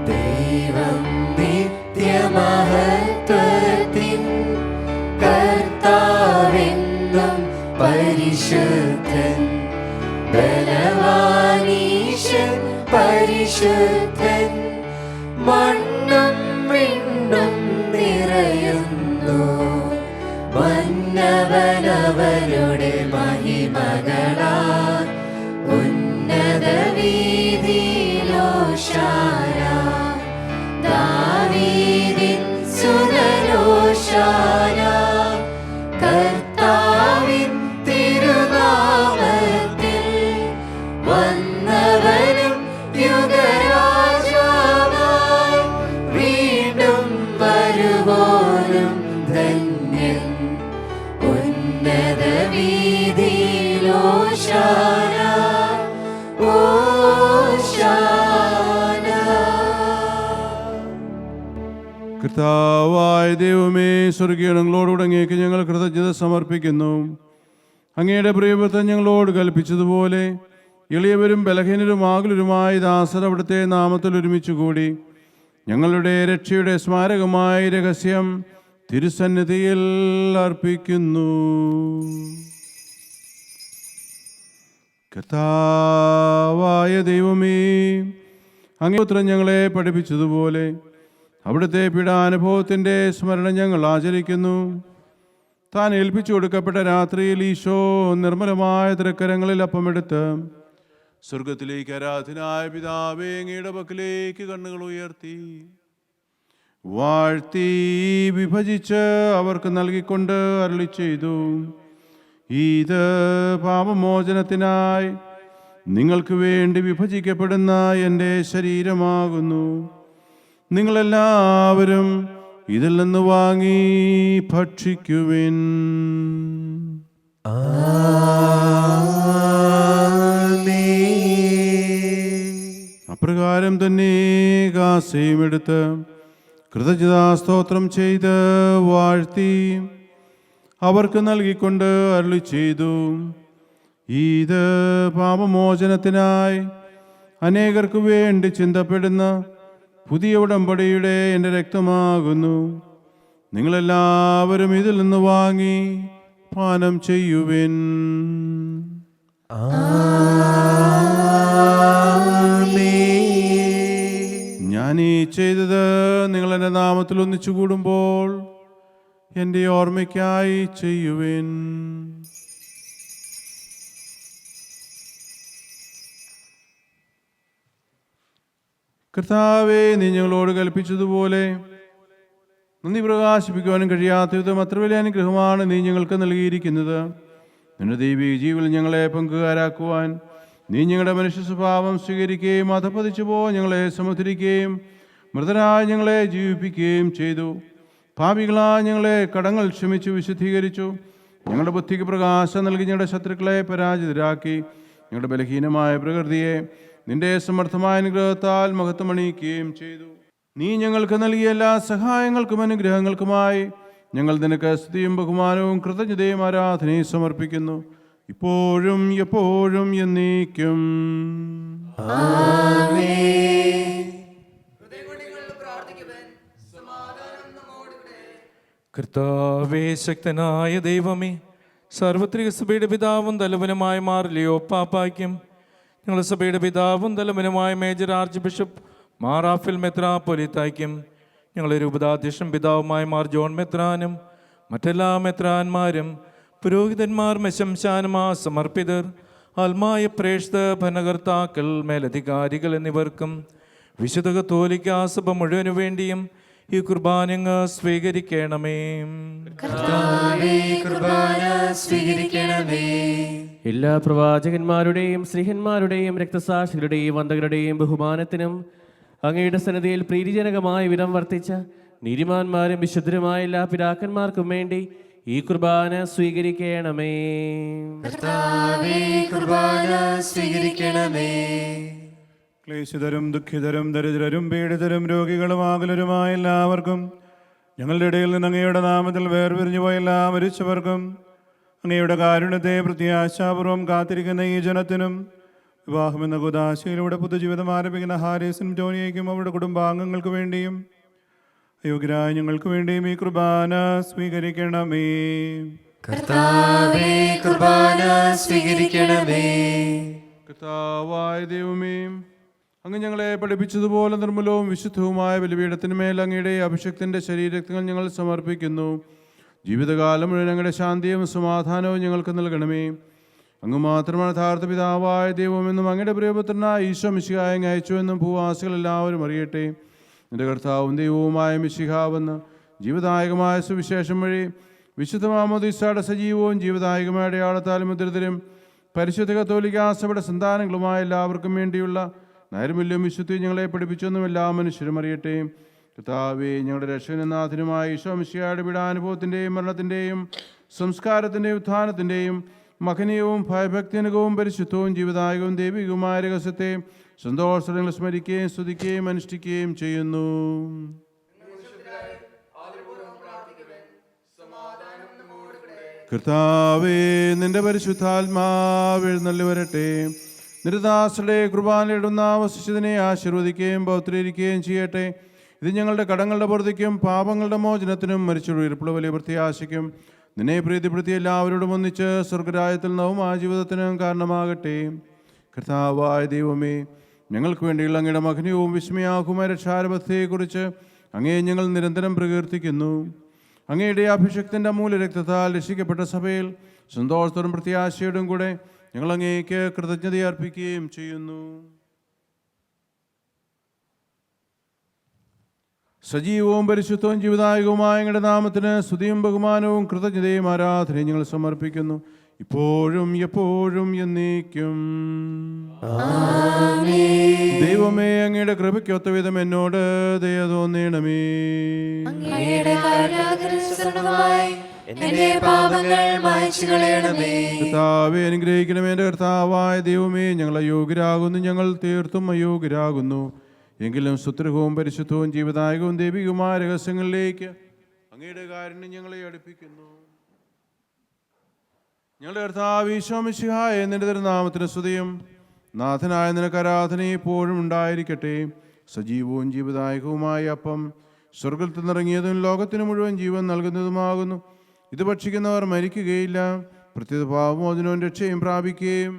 ദൈവം നിത്യമഹത്വത്തിൻ കർത്താവെന്നും പരിശുദ്ധൻ ബലവാനീശൻ പരിശുദ്ധൻ മണ്ണും വിണ്ണും നിറയുന്നു മന്നവനവരുടെ മഹിമകളാൽ ഉന്നത വീതിയിലോശാന ദാവീദിൻ സുതനോശാന കർത്താവിൻ തിരുനാമത്തിൽ വന്നവനും യുഗരാജാവായി വീണ്ടും വരുവോനും ധന്യൻ ഉന്നത വീതിയിലോശാന ഓശാന. കർത്താവായ ദൈവമേ, സ്വർഗീയങ്ങളോടുകൂടെ അങ്ങേക്ക് ഞങ്ങൾ കൃതജ്ഞത സമർപ്പിക്കുന്നു. അങ്ങയുടെ പ്രിയപുത്രൻ ഞങ്ങളോട് കൽപ്പിച്ചതുപോലെ എളിയവരും ബലഹീനരും ആകുലരുമായ ദാസർ അവിടുത്തെ നാമത്തിൽ ഒരുമിച്ചുകൂടി ഞങ്ങളുടെ രക്ഷയുടെ സ്മാരകമായ രഹസ്യം തിരുസന്നിധിയിൽ അർപ്പിക്കുന്നു. കർത്താവായ ദൈവമേ, അങ്ങേ പുത്രൻ ഞങ്ങളെ പഠിപ്പിച്ചതുപോലെ അവിടുത്തെ പീഡാനുഭവത്തിൻ്റെ സ്മരണ ഞങ്ങൾ ആചരിക്കുന്നു. താൻ ഏൽപ്പിച്ചു കൊടുക്കപ്പെട്ട രാത്രിയിൽ ഈശോ നിർമ്മലമായ തൃക്കരങ്ങളിൽ അപ്പമെടുത്ത് സ്വർഗത്തിലേക്ക് ആരാധനായ പിതാവേ അങ്ങയുടെ പക്കലേക്ക് കണ്ണുകൾ ഉയർത്തി വാഴ്ത്തി വിഭജിച്ച് അവർക്ക് നൽകിക്കൊണ്ട് അരുളി ചെയ്തു, ഇത് പാപമോചനത്തിനായി നിങ്ങൾക്ക് വേണ്ടി വിഭജിക്കപ്പെടുന്ന എൻ്റെ ശരീരമാകുന്നു. നിങ്ങളെല്ലാവരും ഇതിൽ നിന്ന് വാങ്ങി ഭക്ഷിക്കുവിൻ. അപ്രകാരം തന്നെ കാസയും എടുത്ത് കൃതജ്ഞതാസ്തോത്രം ചെയ്ത് വാഴ്ത്തി അവർക്ക് നൽകിക്കൊണ്ട് അരുളി ചെയ്തു, ഇത് പാപമോചനത്തിനായി അനേകർക്ക് വേണ്ടി ചിന്തപ്പെടുന്ന പുതിയ ഉടമ്പടിയുടെ എൻ്റെ രക്തമാകുന്നു. നിങ്ങളെല്ലാവരും ഇതിൽ നിന്ന് വാങ്ങി പാനം ചെയ്യുവിൻ. ഞാൻ ഈ ചെയ്തത് നിങ്ങൾ എൻ്റെ നാമത്തിൽ ഒന്നിച്ചു കൂടുമ്പോൾ എൻ്റെ ഓർമ്മയ്ക്കായി ചെയ്യുവിൻ. കർത്താവേ, നീ ഞങ്ങളോട് കൽപ്പിച്ചതുപോലെ നന്ദി പ്രകാശിപ്പിക്കുവാനും കഴിയാത്ത വിധം അത്ര വലിയ അനുഗ്രഹമാണ് നീ ഞങ്ങൾക്ക് നൽകിയിരിക്കുന്നത്. നിന്റെ ദൈവിക ജീവിൽ ഞങ്ങളെ പങ്കുകാരാക്കുവാൻ നീ ഞങ്ങളുടെ മനുഷ്യ സ്വഭാവം സ്വീകരിക്കുകയും അധപ്പതിച്ചു പോ ഞങ്ങളെ സമുദ്ധരിക്കുകയും മൃതരായ ഞങ്ങളെ ജീവിപ്പിക്കുകയും ചെയ്തു. പാപികളായ ഞങ്ങളെ കടങ്ങൾ ക്ഷമിച്ചു വിശുദ്ധീകരിച്ചു. ഞങ്ങളുടെ ബുദ്ധിക്ക് പ്രകാശം നൽകി ഞങ്ങളുടെ ശത്രുക്കളെ പരാജിതരാക്കി. ഞങ്ങളുടെ ബലഹീനമായ പ്രകൃതിയെ നിന്റെ സമർത്ഥമായ അനുഗ്രഹത്താൽ മഹത്വമണിയിക്കുകയും ചെയ്തു. നീ ഞങ്ങൾക്ക് നൽകിയ എല്ലാ സഹായങ്ങൾക്കും അനുഗ്രഹങ്ങൾക്കുമായി ഞങ്ങൾ നിനക്ക് സ്തുതിയും ബഹുമാനവും കൃതജ്ഞതയും ആരാധനയും സമർപ്പിക്കുന്നു, ഇപ്പോഴും എപ്പോഴും എന്നേക്കും. കർത്താവേ, ശക്തനായ ദൈവമേ, സാർവത്രിക സഭയുടെ പിതാവും തലവനുമായ മാർ ലിയോ പാപ്പായ്ക്കും ഞങ്ങളുടെ സഭയുടെ പിതാവും തലവനുമായ major archbishop Mar Raphael മെത്രാപ്പൊലീത്തായ്ക്കും ഞങ്ങളുടെ രൂപതാധ്യക്ഷൻ പിതാവുമായ മാർ ജോൺ മെത്രാനും മറ്റെല്ലാ മെത്രാന്മാരും പുരോഹിതന്മാർ മെശംശാനുമാ സമർപ്പിതർ ആത്മായ പ്രേക്ഷിത ഭരണകർത്താക്കൾ മേലധികാരികൾ എന്നിവർക്കും വിശുദ്ധ കത്തോലിക്കാ സഭ മുഴുവനു വേണ്ടിയും ഈ കുർബാനങ്ങ് സ്വീകരിക്കണമേ. എല്ലാ പ്രവാചകന്മാരുടെയും സ്ത്രീഹന്മാരുടെയും രക്തസാക്ഷികളുടെയും വന്ദകരുടെയും ബഹുമാനത്തിനും അങ്ങയുടെ സന്നിധിയിൽ പ്രീതിജനകമായ വിധം വർത്തിച്ച നീതിമാന്മാരും വിശുദ്ധരുമായ എല്ലാ പിതാക്കന്മാർക്കും വേണ്ടി ഈ കുർബാന സ്വീകരിക്കണമേ. ക്ലേശിതരും ദുഃഖിതരും ദരിദ്രരും പീഡിതരും രോഗികളും ആകുലരുമായ എല്ലാവർക്കും ഞങ്ങളുടെ ഇടയിൽ നിന്ന് അങ്ങയുടെ നാമത്തിൽ വേർപിരിഞ്ഞു പോയ എല്ലാ മരിച്ചവർക്കും അങ്ങയുടെ കാരുണ്യത്തെ പ്രത്യാശാപൂർവം കാത്തിരിക്കുന്ന ഈ ജനത്തിനും വിവാഹമെന്ന കുദാശയിലൂടെ പുതുജീവിതം ആരംഭിക്കുന്ന ഹാരിസിനും ടോണിയയ്ക്കും അവരുടെ കുടുംബാംഗങ്ങൾക്ക് വേണ്ടിയും അയോഗ്യരായ ഞങ്ങൾക്ക് വേണ്ടിയും ഈ കുർബാന സ്വീകരിക്കണമേ. കർത്താവായ ദൈവമേ, അങ്ങ് ഞങ്ങളെ പഠിപ്പിച്ചതുപോലെ നിർമ്മലവും വിശുദ്ധവുമായ ബലിപീഠത്തിന്മേൽ അങ്ങയുടെ അഭിഷക്തന്റെ ശരീരങ്ങൾ ഞങ്ങൾ സമർപ്പിക്കുന്നു. ജീവിതകാലം മുഴുവൻ അങ്ങയുടെ ശാന്തിയും സമാധാനവും ഞങ്ങൾക്ക് നൽകണമേ. അങ്ങ് മാത്രമാണ് യഥാർത്ഥ പിതാവായ ദൈവമെന്നും അങ്ങയുടെ പ്രിയപുത്രനായ ഈശോ മിശിഹായെ അയച്ചുവെന്നും ഭൂവാസികൾ എല്ലാവരും അറിയട്ടെ. എൻ്റെ കർത്താവും ദൈവവുമായ മിശിഹാവെന്ന് ജീവദായകമായ സുവിശേഷം വഴി വിശുദ്ധ മാമോദീസയുടെ സജീവവും ജീവദായകമായ അടയാളത്താലും മുദ്രിതരും പരിശുദ്ധ കത്തോലിക്കാ സഭയുടെ സന്താനങ്ങളുമായ എല്ലാവർക്കും വേണ്ടിയുള്ള നൈർമല്യവും വിശുദ്ധിയും ഞങ്ങളെ പഠിപ്പിച്ചൊന്നും എല്ലാ മനുഷ്യരും അറിയട്ടെ. കർത്താവേ, ഞങ്ങളുടെ രക്ഷകനാഥനുമായ ഈശോ മിശിഹായുടെ പീഡാനുഭവത്തിൻ്റെയും മരണത്തിൻ്റെയും സംസ്കാരത്തിൻ്റെയും ഉത്ഥാനത്തിൻ്റെയും മഹനീയവും ഭയഭക്തിനകവും പരിശുദ്ധവും ജീവദായകവും ദൈവികവുമായ രഹസ്യത്തെ സന്തോഷങ്ങൾ സ്മരിക്കുകയും സ്തുതിക്കുകയും അനുഷ്ഠിക്കുകയും ചെയ്യുന്നു. കർത്താവേ, നിന്റെ പരിശുദ്ധാത്മാവ് എഴുന്നള്ളി വരട്ടെ. നിരദാസരുടെ കുർബാനയിടുന്ന വസിച്ചതിനെ ആശീർവദിക്കുകയും പൗത്രീകരിക്കുകയും ചെയ്യട്ടെ. ഇത് ഞങ്ങളുടെ കടങ്ങളുടെ പുറത്തേക്കും പാപങ്ങളുടെ മോചനത്തിനും മരിച്ചുള്ള ഉയർപ്പുള്ള വലിയ പ്രത്യാശയ്ക്കും നിന്നെ പ്രീതിപ്പെടുത്തി എല്ലാവരോടും ഒന്നിച്ച് സ്വർഗരാജ്യത്തിൽ നവമായ ജീവിതത്തിനും കാരണമാകട്ടെ. കർത്താവായ ദൈവമേ, ഞങ്ങൾക്ക് വേണ്ടിയുള്ള അങ്ങയുടെ മഹനീയവും വിസ്മയാകുമായ രക്ഷാരപഥത്തെക്കുറിച്ച് അങ്ങയെ ഞങ്ങൾ നിരന്തരം പ്രകീർത്തിക്കുന്നു. അങ്ങയുടെ അഭിഷക്തൻ്റെ അമൂല്യ രക്തത്താൽ രക്ഷിക്കപ്പെട്ട സഭയിൽ സന്തോഷത്തോടും പ്രത്യാശയോടും കൂടെ ഞങ്ങൾ അങ്ങേക്ക് കൃതജ്ഞത അർപ്പിക്കുകയും ചെയ്യുന്നു. സജീവവും പരിശുദ്ധവും ജീവദായകവുമായ ഞങ്ങളുടെ നാമത്തിന് സ്തുതിയും ബഹുമാനവും കൃതജ്ഞതയും ആരാധനയും ഞങ്ങൾ സമർപ്പിക്കുന്നു, ഇപ്പോഴും എപ്പോഴും എന്നേക്കും. ദൈവമേ, അങ്ങയുടെ കൃപയ്ക്കൊത്ത വിധം എന്നോട് ദയ തോന്നണമേ. കർത്താവേ, അനുഗ്രഹിക്കണമേ. എൻ്റെ കർത്താവായ ദൈവമേ, ഞങ്ങൾ അയോഗ്യരാകുന്നു, ഞങ്ങൾ തീർത്തും അയോഗ്യരാകുന്നു. എങ്കിലും സുത്രഹവും പരിശുദ്ധവും ജീവദായകവും ദൈവികവുമായ രഹസ്യങ്ങളിലേക്ക് അങ്ങയുടെ കാരുണ്യം ഞങ്ങളെ അടുപ്പിക്കുന്നു. ഞങ്ങളുടെ കർത്താവ് ഈശോ മിശിഹായെ, നിന്റെ തിരുനാമത്തിന് സ്തുതിയും നാഥനായ നിനക്ക് ആരാധന എപ്പോഴും ഉണ്ടായിരിക്കട്ടെ. സജീവവും ജീവദായകവുമായ അപ്പം സ്വർഗത്തിൽ നിന്നിറങ്ങിയതും ലോകത്തിന് മുഴുവൻ ജീവൻ നൽകുന്നതുമാകുന്നു. ഇത് ഭക്ഷിക്കുന്നവർ മരിക്കുകയില്ല, പ്രത്യേക പാപമോചനവും രക്ഷയും പ്രാപിക്കുകയും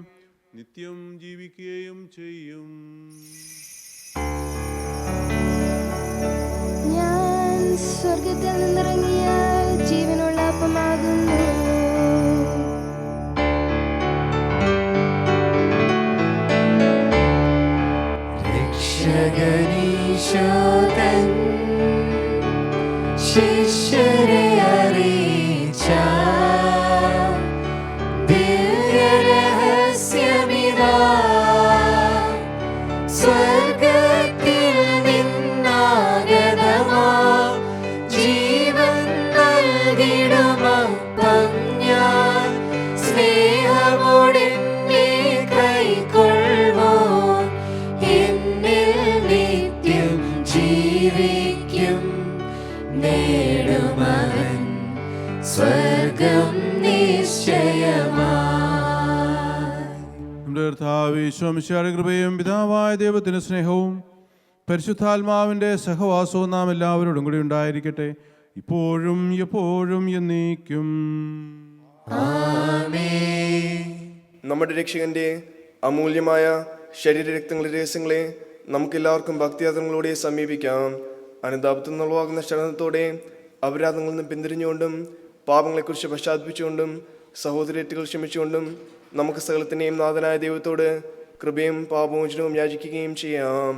നിത്യം ജീവിക്കുകയും ചെയ്യും. ഞാൻ സ്വർഗത്തിൽ നിന്നിറങ്ങിയ ജീവനുള്ള അപ്പമാകുന്നു. രക്ഷകനീശോതൻ ശിഷ്യരെ അറിയിച്ച ദിവ്യരഹസ്യമിതാ സ്വർഗത്തിൽ നിന്നാഗതമാ ജീവൻ നൽകിടുമപ്പം ഞാൻ സ്നേഹമോടെന്നെ കൈക്കൊള്ളുവോ എന്നിൽ നിത്യം ജീവിക്കും നേടുമവൻ സ്വർഗം നിശ്ചയമായി. നമ്മുടെ കർത്താവേ ഈശോമിശിഹായുടെ കൃപയും പിതാവായ ദൈവത്തിന്റെ സ്നേഹവും പരിശുദ്ധാത്മാവിന്റെ സഹവാസവും നാം എല്ലാവരോടും കൂടി ഉണ്ടായിരിക്കട്ടെ, ഇപ്പോഴും എപ്പോഴും എന്നേക്കും. നമ്മുടെ രക്ഷകന്റെ അമൂല്യമായ ശരീരരക്തങ്ങളുടെ രഹസ്യങ്ങളെ നമുക്കെല്ലാവർക്കും ഭക്തിയാത്രങ്ങളോടെ സമീപിക്കാം. അനുതാപത്തിൽ നിന്നുളവാകുന്ന ശരണത്തോടെ അപരാധങ്ങളിൽ നിന്ന് പിന്തിരിഞ്ഞുകൊണ്ടും പാപങ്ങളെക്കുറിച്ച് പശ്ചാത്തപിച്ചുകൊണ്ടും സഹോദരേറ്റുകൾ ക്ഷമിച്ചുകൊണ്ടും നമുക്ക് സകലത്തിൻ്റെയും നാഥനായ ദൈവത്തോട് കൃപയും പാപമോചനവും യാചിക്കുകയും ചെയ്യാം.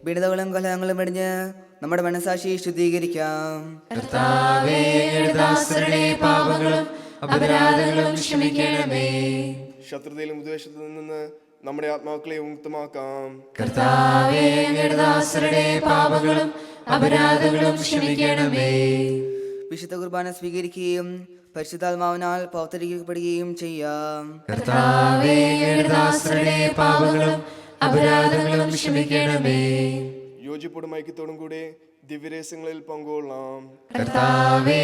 വിടുതകളും കലഹങ്ങളും വെടിഞ്ഞ് നമ്മുടെ മനസാക്ഷി ശുദ്ധീകരിക്കാം. ശത്രുതയിലും ഉദ്ദേശത്തിൽ നിന്ന് നമ്മുടെ ആത്മാക്കളെ മുക്തമാക്കാം. വിശുദ്ധ കുർബാന സ്വീകരിക്കുകയും പരിശുദ്ധാത്മാവിനാൽ പൗത്രീകരിക്കപ്പെടുകയും ചെയ്യാം. യോജിപ്പോടും ഐക്യത്തോടും കൂടെ ദിവ്യരഹസ്യങ്ങളിൽ പങ്കുകൊള്ളാം. കർത്താവേ,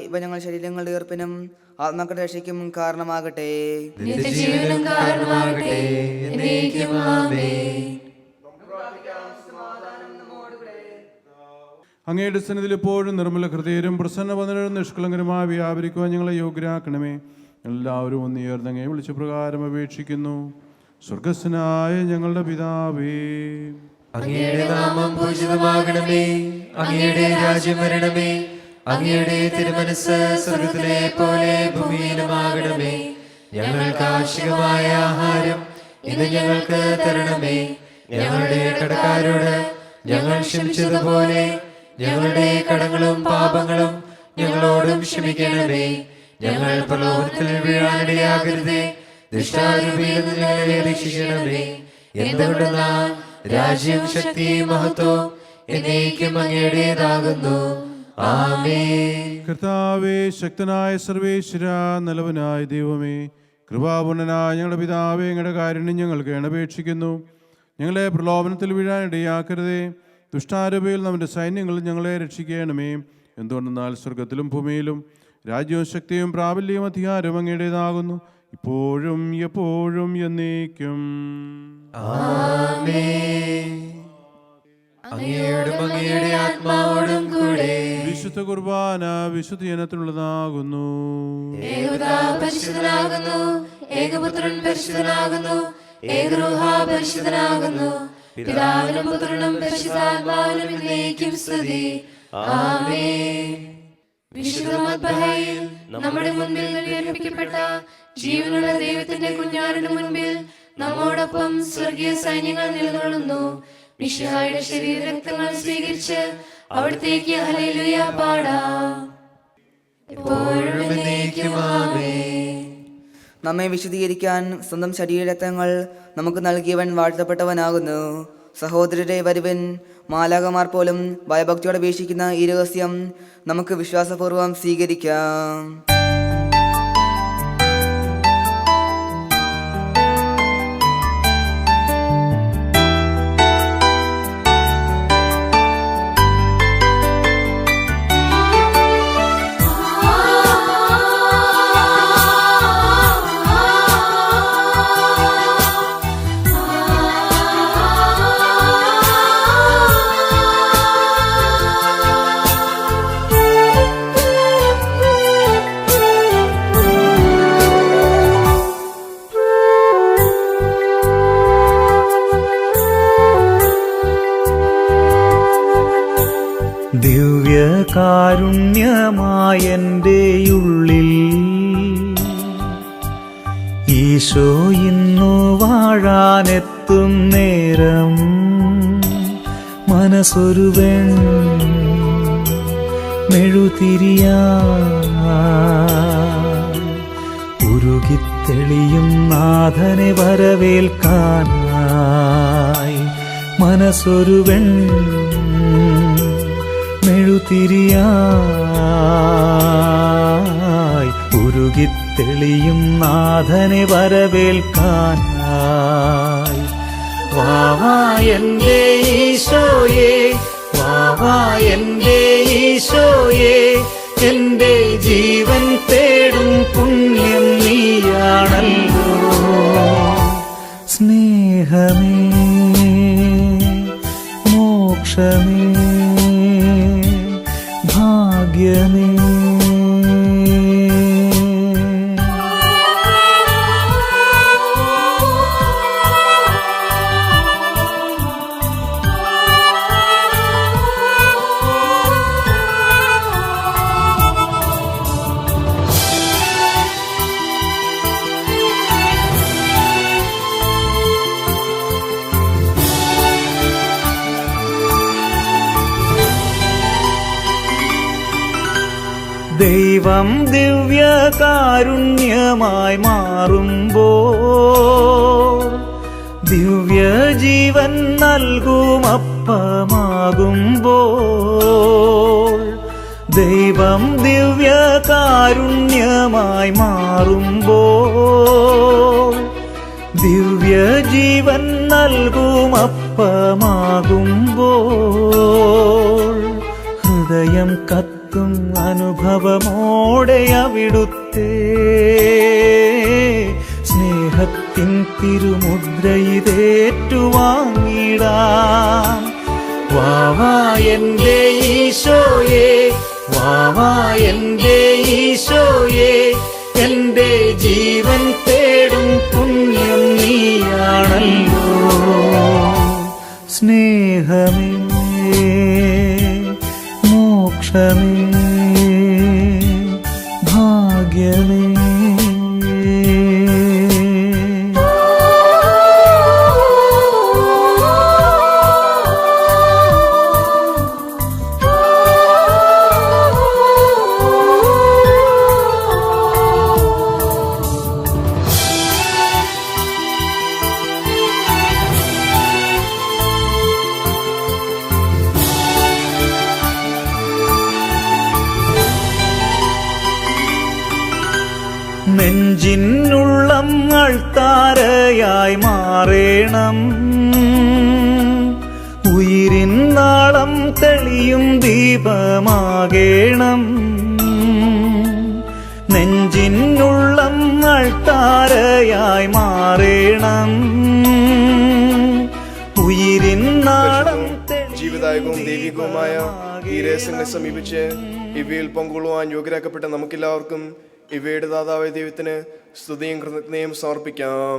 ഇവ ഞങ്ങൾ ശരീരങ്ങളുടെ ഉയർപ്പിനും ആത്മാക്കളുടെ രക്ഷയ്ക്കും കാരണമാകട്ടെ. അങ്ങയുടെ സന്നിധിയിൽ എപ്പോഴും നിർമ്മല ഹൃദയരും പ്രസന്നവദനരും നിഷ്കളങ്കരുമായി വ്യാപരിക്കുവാൻ ഞങ്ങളെ യോഗ്യരാക്കണമേ. എല്ലാവരും ഒന്നുയർന്ന് അങ്ങയെ വിളിച്ച പ്രകാരം അപേക്ഷിക്കുന്നു. സ്വർഗസ്ഥനായ ഞങ്ങളുടെ പിതാവേ, അങ്ങയുടെ നാമം പൂജിതമാകണമേ. അങ്ങയുടെ രാജ്യം വരണമേ. അങ്ങയുടെ തിരുമനസ്സ് സ്വർഗത്തിലെ പോലെ ഭൂമിയിലുമാകണമേ. ഞങ്ങൾക്ക് ആവശ്യമായ ആഹാരം ഇന്ന് ഞങ്ങൾക്ക് തരണമേ. ഞങ്ങളുടെ കടക്കാരോട് ഞങ്ങൾ ക്ഷമിച്ചതുപോലെ ഞങ്ങളുടെ കടങ്ങളും പാപങ്ങളും ഞങ്ങളോടും ക്ഷമിക്കണമേ. ഞങ്ങൾ പ്രലോഭനത്തിൽ വീഴാനിടയാകരുതേ. ദുഷ്ടാരൂപിയിൽ നിന്ന് ഞങ്ങളെ രക്ഷിക്കണമേ. എന്തുകൊണ്ടെന്നാൽ രാജ്യം, ശക്തിയും മഹത്വവും എന്നേക്കും അങ്ങയുടേതാകുന്നു. ആമേൻ. കർത്താവേ, ശക്തനായ സർവേശ്വര, നല്ലവനായ ദൈവമേ, കൃപാപൂർണനായ ഞങ്ങളുടെ പിതാവേ, ഞങ്ങളുടെ കാരുണ്യം ഞങ്ങൾക്ക് അപേക്ഷിക്കുന്നു. ഞങ്ങളെ പ്രലോഭനത്തിൽ വീഴാനിടയാക്കരുതേ. ദുഷ്ടാരൂപിയിൽ നമ്മുടെ സൈന്യങ്ങളിൽ ഞങ്ങളെ രക്ഷിക്കണമേ. എന്തുകൊണ്ടെന്നാൽ സ്വർഗത്തിലും ഭൂമിയിലും രാജ്യവും ശക്തിയും പ്രാബല്യവും അധികാരവും അങ്ങയുടേതാകുന്നു, ഇപ്പോഴും എപ്പോഴും എന്നേക്കും. അങ്ങയോടും അങ്ങയുടെ ആത്മാവോടും കൂടെ വിശുദ്ധ കുർബാന വിശുദ്ധ ജനത്തിനുള്ളതാകുന്നു. പരിശുദ്ധനാകുന്നു, ഏകപുത്രൻ പരിശുദ്ധനാകുന്നു, ഏകരൂഹ പരിശുദ്ധനാകുന്നു. പിതാവിനും പുത്രനും പരിശുദ്ധാത്മാവിനും എന്നേക്കും സ്തുതി. ആമേൻ. വിശുദ്ധ മദ്ബഹായിൽ നമ്മുടെ മുൻപിൽ ഉയർപ്പിക്കപ്പെട്ട ജീവനുള്ള ദൈവത്തിന്റെ കുഞ്ഞാടിന് മുൻപിൽ നമ്മോടൊപ്പം സ്വർഗീയ സൈന്യങ്ങൾ നിലകൊള്ളുന്നു. മിശിഹായുടെ ശരീരരക്തങ്ങൾ സ്വീകരിച്ച് അവിടത്തേക്ക് ഹല്ലേലൂയ പാടാം. എപ്പോഴും എന്നേക്കും ആമേൻ. നമ്മെ വിശദീകരിക്കാൻ സ്വന്തം ശരീരരക്തങ്ങൾ നമുക്ക് നൽകിയവൻ വാഴ്ത്തപ്പെട്ടവനാകുന്നു. സഹോദരരെ വരുവൻ, മാലാകമാർ പോലും ഭയഭക്തിയോടെ വീക്ഷിക്കുന്ന ഈ രഹസ്യം നമുക്ക് വിശ്വാസപൂർവ്വം സ്വീകരിക്കാം. ദിവ്യകാരുണ്യമായെൻ്റെ ഉള്ളിൽ ഈശോ ഇന്നു വാഴാനെത്തും നേരം മനസ്സൊരു മെഴുതിരിയായി ഉരുകിത്തെളിയും നാഥനെ വരവേൽക്കാനായി മനസ്സൊരു മെഴുതിരിയായി ഉരുകിത്തെളിയും നാഥനെ വരവേൽക്കാനായി വാവാ എൻ്റെ ഈശോയേ, വാവാ എൻ്റെ ഈശോയേ, എൻ്റെ ജീവൻ തേടും പുണ്യം നീയാണല്ലോ. സ്നേഹമേ, മോക്ഷമേ, ഭാഗ്യമേ, ദൈവം ദിവ്യകാരുണ്യമായി മാറുമ്പോൾ ദിവ്യജീവൻ നൽകുമപ്പമാകുമ്പോൾ ദൈവം ദിവ്യകാരുണ്യമായി മാറുമ്പോൾ ദിവ്യജീവൻ നൽകുമപ്പമാകുമ്പോൾ ഹൃദയം കത്തും അനുഭവമോടെ അവിടുത്തെ സ്നേഹത്തിൻ തിരുമുദ്രയിതേറ്റുവാങ്ങിടാം. വാവാ എൻ്റെ ഈശോയേ, വാവാ എൻ്റെ ഈശോയേ, എൻ്റെ ജീവൻ തേടും പുണ്യം നീയാണല്ലോ. സ്നേഹമേ, മോക്ഷമേ, ഭാഗ്യമേ, നെഞ്ചിനുള്ളങ്ങൾ താരയായി മാറേണം, ഉയിരിൻ നാളം തെളിയും ദീപമാകേണം. നെഞ്ചിനുള്ളങ്ങൾ താരയായി മാറേണം, ഉയിരിൻ നാളം ജീവദായകവും ദൈവികവുമായ ഈ രഹസ്യങ്ങളെ സമീപിച്ച് ഇവയിൽ പങ്കുകൊള്ളുവാൻ യോഗ്യരാക്കപ്പെട്ട നമുക്കെല്ലാവർക്കും ഇവയുടെ ദാതാവായ ദൈവത്തിന് സ്തുതിയും കൃതജ്ഞതയും സമർപ്പിക്കാം.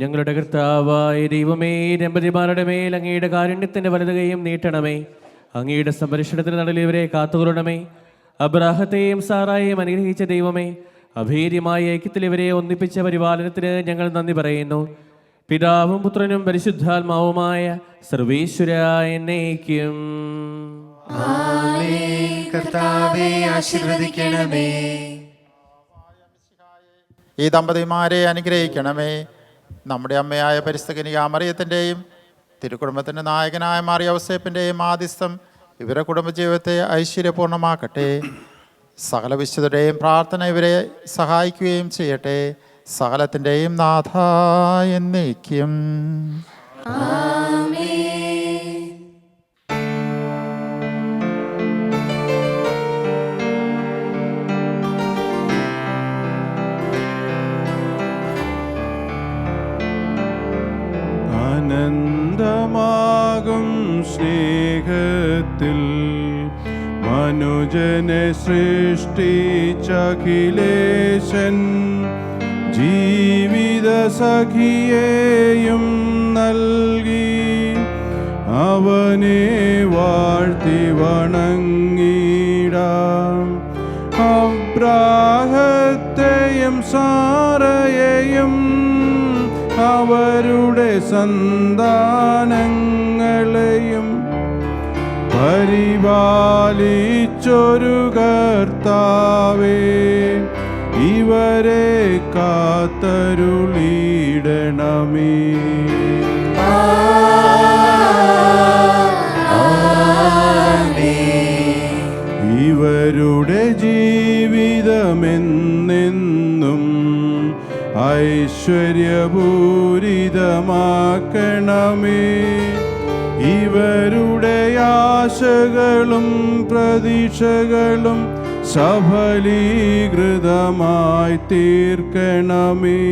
ഞങ്ങളുടെ കർത്താവായ ദൈവമേ, ദമ്പതിമാരുടെ മേൽ അങ്ങയുടെ കാരുണ്യത്തിന്റെ വലതുകയും നീട്ടണമേ. അങ്ങയുടെ സംരക്ഷണത്തിന് നടുവിൽ ഇവരെ കാത്തുകൊള്ളണമേ. അബ്രാഹത്തെയും സാറായെയും അനുഗ്രഹിച്ച ദൈവമേ, അഭേദ്യമായ ഐക്യത്തിൽ ഇവരെ ഒന്നിപ്പിച്ച പരിപാലനത്തിന് ഞങ്ങൾ നന്ദി പറയുന്നു. പിതാവും പുത്രനും പരിശുദ്ധാത്മാവുമായ സർവേശ്വരായ എന്നേക്കും. കർത്താവേ ആശീർവദിക്കണമേ. ഈ ദമ്പതിമാരെ അനുഗ്രഹിക്കണമേ. നമ്മുടെ അമ്മയായ പരിശുദ്ധ കന്യകാമറിയത്തിൻ്റെയും തിരുക്കുടുംബത്തിൻ്റെ നായകനായ മാറിയ ഔസേപ്പിൻ്റെയും ആദിസ്ഥം ഇവരുടെ കുടുംബജീവിതത്തെ ഐശ്വര്യപൂർണ്ണമാക്കട്ടെ. സകല വിശുദ്ധരുടെയും പ്രാർത്ഥന ഇവരെ സഹായിക്കുകയും ചെയ്യട്ടെ. സകലത്തിൻ്റെയും നാഥ എന്നേക്കും. അനന്തമാകും സ്നേഹത്തിൽ മനുജനെ സൃഷ്ടിച്ചഖിലേശൻ ജീവിത സഖിയേയും നൽകി അവനെ വാഴ്ത്തി വണങ്ങിടാം. അബ്രാഹത്തെയും സാറയെയും അവരുടെ സന്താനങ്ങളെയും പരിപാലിച്ചൊരു കർത്താവേ, ഇവരെ കാത്തരുളിയിടണമേ. ഇവരുടെ ജീവിതമെന്നെന്നും ഐശ്വര്യപൂരിതമാക്കണമേ. ഇവരുടെ ആശകളും പ്രതീക്ഷകളും സഫലീകൃതമായി തീർക്കണമേ.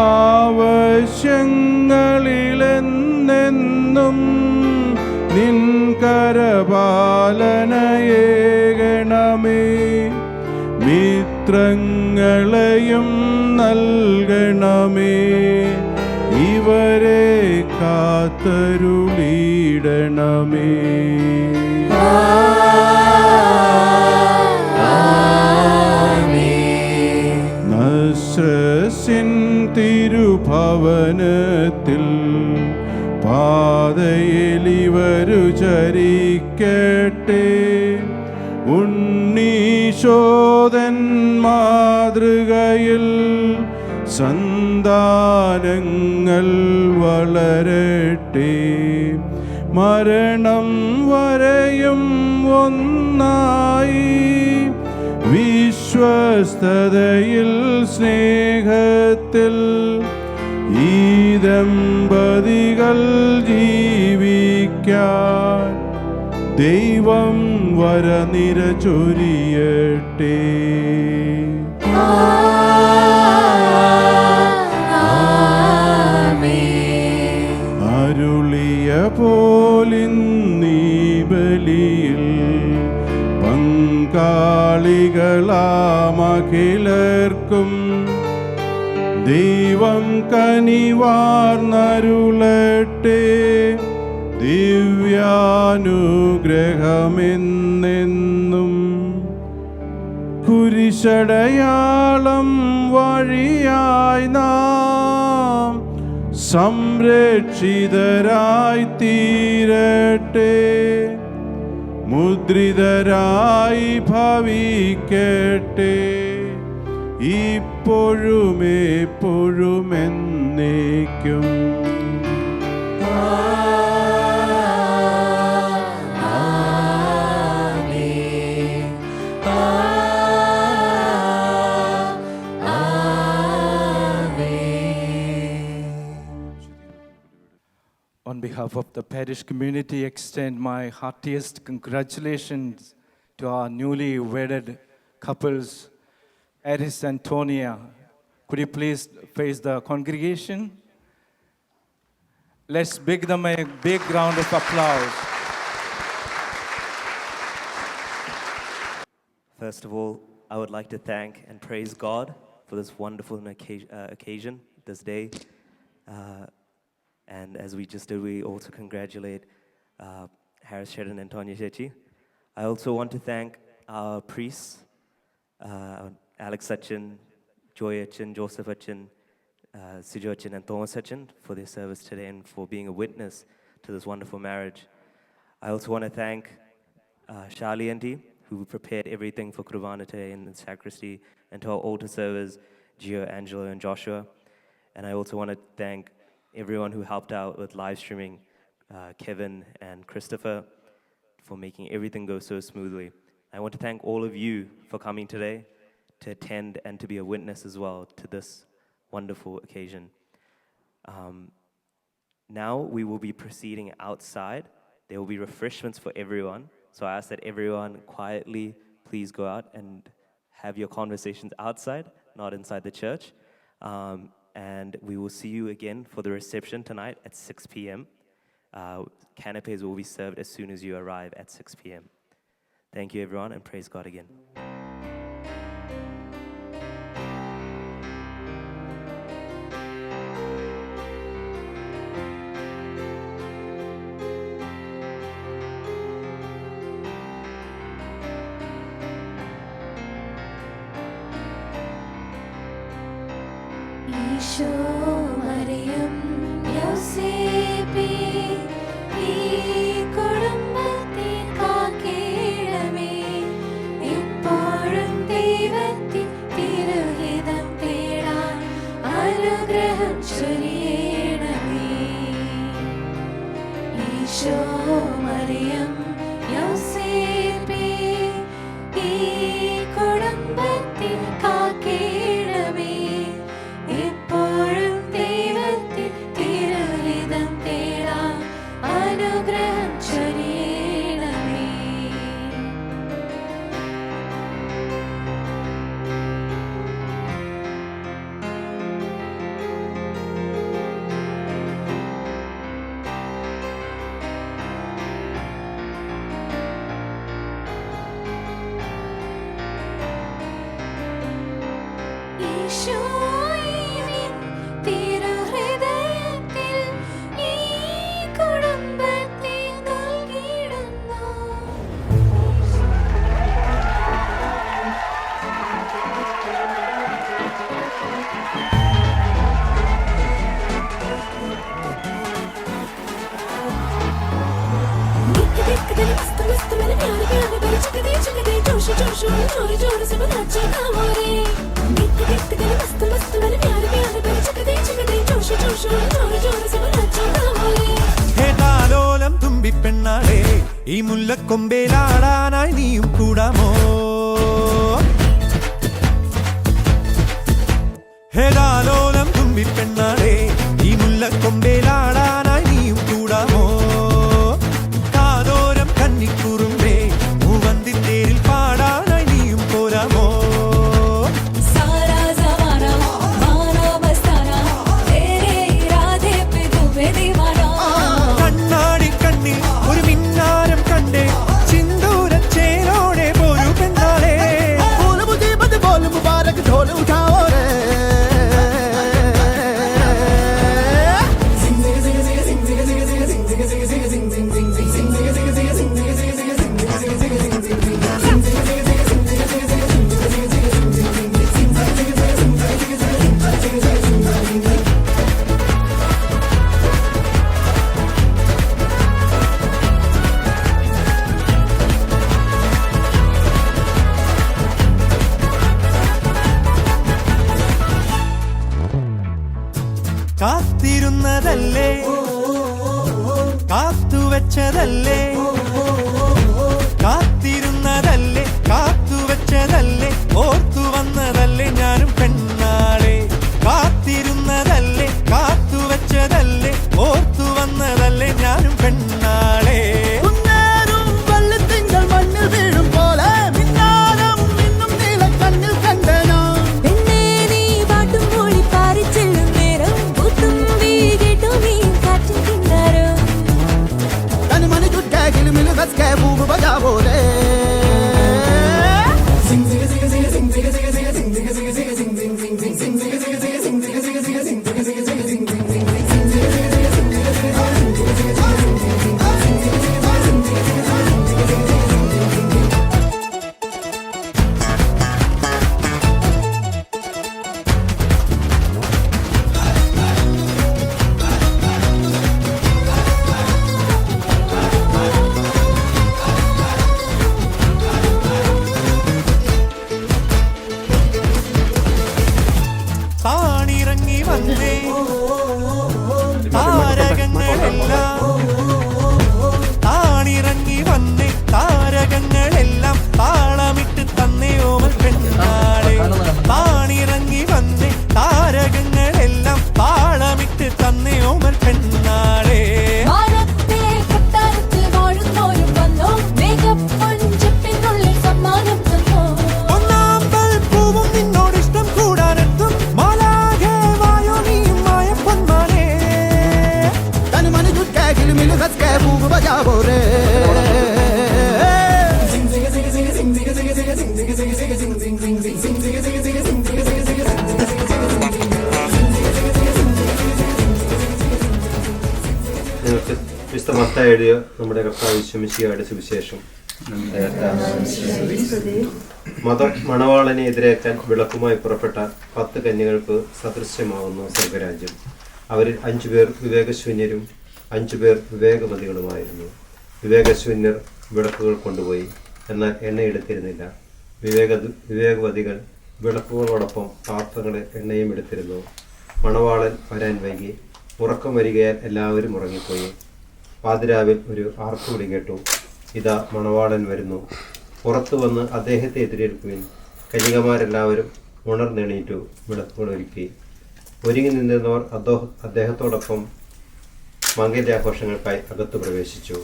ആവശ്യങ്ങളിലെന്നെന്നും നിൻ കരപാലനയേകണമേ. മിത്രങ്ങളെയും നൽകണമേ. ഇവരെ കാത്തരുളിയിടണമേ. നസ്രസിൻ തിരുഭവനത്തിൽ പാതയിലിവരു ചരിക്കട്ടെ. ഉണ്ണീശോദൻ മാതൃകയിൽ സന്താനങ്ങൾ വളരട്ടെ. മരണം വരെയും ഒന്നായി വിശ്വസ്തതയിൽ സ്നേഹത്തിൽ ഈ ദമ്പതികൾ ജീവിക്കാൻ ദൈവം വരനിര ചൊരിയട്ടെ. അരുളിയ പോലിന്നീ ബലിയിൽ പങ്കാളികളാമഖിലർക്കും ദൈവം കനിവാർന്നരുളട്ടെ. ദിവ്യാനുഗ്രഹമെന്നെന്നും കുരിശടയാളം വഴിയായി നാം സംരക്ഷിതരായി തീരട്ടെ. മുദ്രിതരായി ഭവിക്കട്ടെ. ഇപ്പോഴും എപ്പോഴും എന്നേക്കും. On behalf of the parish community, extend my heartiest congratulations to our newly wedded couples, Aris and Tonia. Could you please face the congregation? Let's give them a big round of applause. First of all, I would like to thank and praise God for this wonderful occasion, this day. And as we just did, we also congratulate Harris Shedden and Tonya Shechi. I also want to thank our priests, Alex Sachin, Joy Achin, Joseph Achin, Sijo Achin, and Thomas Achin for their service today and for being a witness to this wonderful marriage. I also want to thank Charlie Auntie, who prepared everything for Kurvana today in the sacristy, and to our altar servers, Gio, Angelo, and Joshua. And I also want to thank everyone who helped out with live streaming, Kevin and Christopher, for making everything go so smoothly. I want to thank all of you for coming today to attend and to be a witness as well to this wonderful occasion. Now we will be proceeding outside. There will be refreshments for everyone. So I ask that everyone quietly please go out and have your conversations outside, not inside the church. And we will see you again for the reception tonight at 6 p.m. Canapes will be served as soon as you arrive at 6 p.m. Thank you, everyone, and praise God again. Isho Mariyam യോസേപ്പേ ഈ കുടുംബത്തെ കാക്കേണമേ ഇപ്പോഴും ദൈവത്തിൻ തിരുഹിതം തേടാൻ അനുഗ്രഹം ചൊരിയണമേ ഈശോ മറിയം യോസേപ്പേ ഈ കുടുംബത്തെ കാക്കേണമേ ഇപ്പോഴും ദൈവത്തിൻ തിരുഹിതം തേടാൻ അനുഗ്രഹം ചൊരിയണമേ ഈശോയിൻ തിരുഹൃദയത്തിൽ ഈ കുടുംബത്തെ നൽകിയിടുന്നു. ഹേതാലോലം തുമ്പിപ്പെണ്ണാളെ ഈ മുല്ലക്കൊമ്പേലാടാനായി നീയും കൂടാമോ? ഹേതാലോലം തുമ്പിപ്പെണ്ണാളെ ഈ മുല്ലക്കൊമ്പേലാടാനായി നീയും കൂടാമോ? കാതോരം കന്നിക്കുറുമ്പേ മൂവന്തിത്തേരിൽ പാടാനായി നീയും പോരാമോ? കണ്ണാടി കണ്ണിൽ ഒരു മിന്നാരം കണ്ടേ ചിന്തൂരച്ചേരോടെ പോരു പെണ്ണാളെ കാത്തിരുന്നതല്ലേ കാത്തുവെച്ചതല്ലേ കാത്തിരുന്നതല്ലേ കാത്തുവെച്ചതല്ലേ ഓർത്തു വന്നതല്ലേ ഞാനും പെണ്ണാളെ കാത്തിരുന്നതല്ലേ കാത്തുവെച്ചതല്ലേ ഓർത്തു വന്നതല്ലേ ഞാനും പെണ്ണാളെ മണ്ണിൽ വീഴും പോലെ മിന്നാരം ഇന്നും നീല കണ്ണിൽ കണ്ടനോ താണിറങ്ങി വന്നേ താരകങ്ങളെല്ലാം താണിറങ്ങി വന്നേ താരകങ്ങളെല്ലാം താളമിട്ട് തന്നേ ഓമൽ പെണ്ണാളെ താണിറങ്ങി വന്നേ താരകങ്ങളെല്ലാം താളമിട്ട് തന്നേ ഓമൽ പെണ്ണാളെ നിങ്ങൾക്ക് വിശുദ്ധ മത്തായി എഴുതിയ നമ്മുടെ കർത്താവ് യേശു മിശിഹായുടെ സുവിശേഷം മണവാളനെ എതിരേക്കാൻ വിളക്കുമായി പുറപ്പെട്ട 10 കന്യകൾക്ക് സദൃശ്യമാവുന്നു സ്വർഗരാജ്യം. അവരിൽ 5 പേർ വിവേകശൂന്യരും 5 പേർ വിവേകമതികളുമായിരുന്നു. വിവേകശൂന്യർ വിളക്കുകൾ കൊണ്ടുപോയി, എന്നാൽ എണ്ണയെടുത്തിരുന്നില്ല. വിവേകവതികൾ വിളക്കുകളോടൊപ്പം പാത്രങ്ങളിൽ എണ്ണയും എടുത്തിരുന്നു. മണവാളൻ വരാൻ വൈകി. ഉറക്കം വരികയാൽ എല്ലാവരും ഉറങ്ങിപ്പോയി. പാതിരാവിൽ ഒരു ആർപ്പുവിളി കേട്ടു, ഇതാ മണവാളൻ വരുന്നു, പുറത്തു വന്ന് അദ്ദേഹത്തെ എതിരേൽക്കുവിൻ. കന്യകമാരെല്ലാവരും ഉണർന്നെണീറ്റു വിളക്കുകൾ ഒരുക്കി. ഒരുങ്ങി നിന്നിരുന്നവർ അദ്ദേഹത്തോടൊപ്പം മംഗല്യാഘോഷങ്ങൾക്കായി അകത്തു പ്രവേശിച്ചു.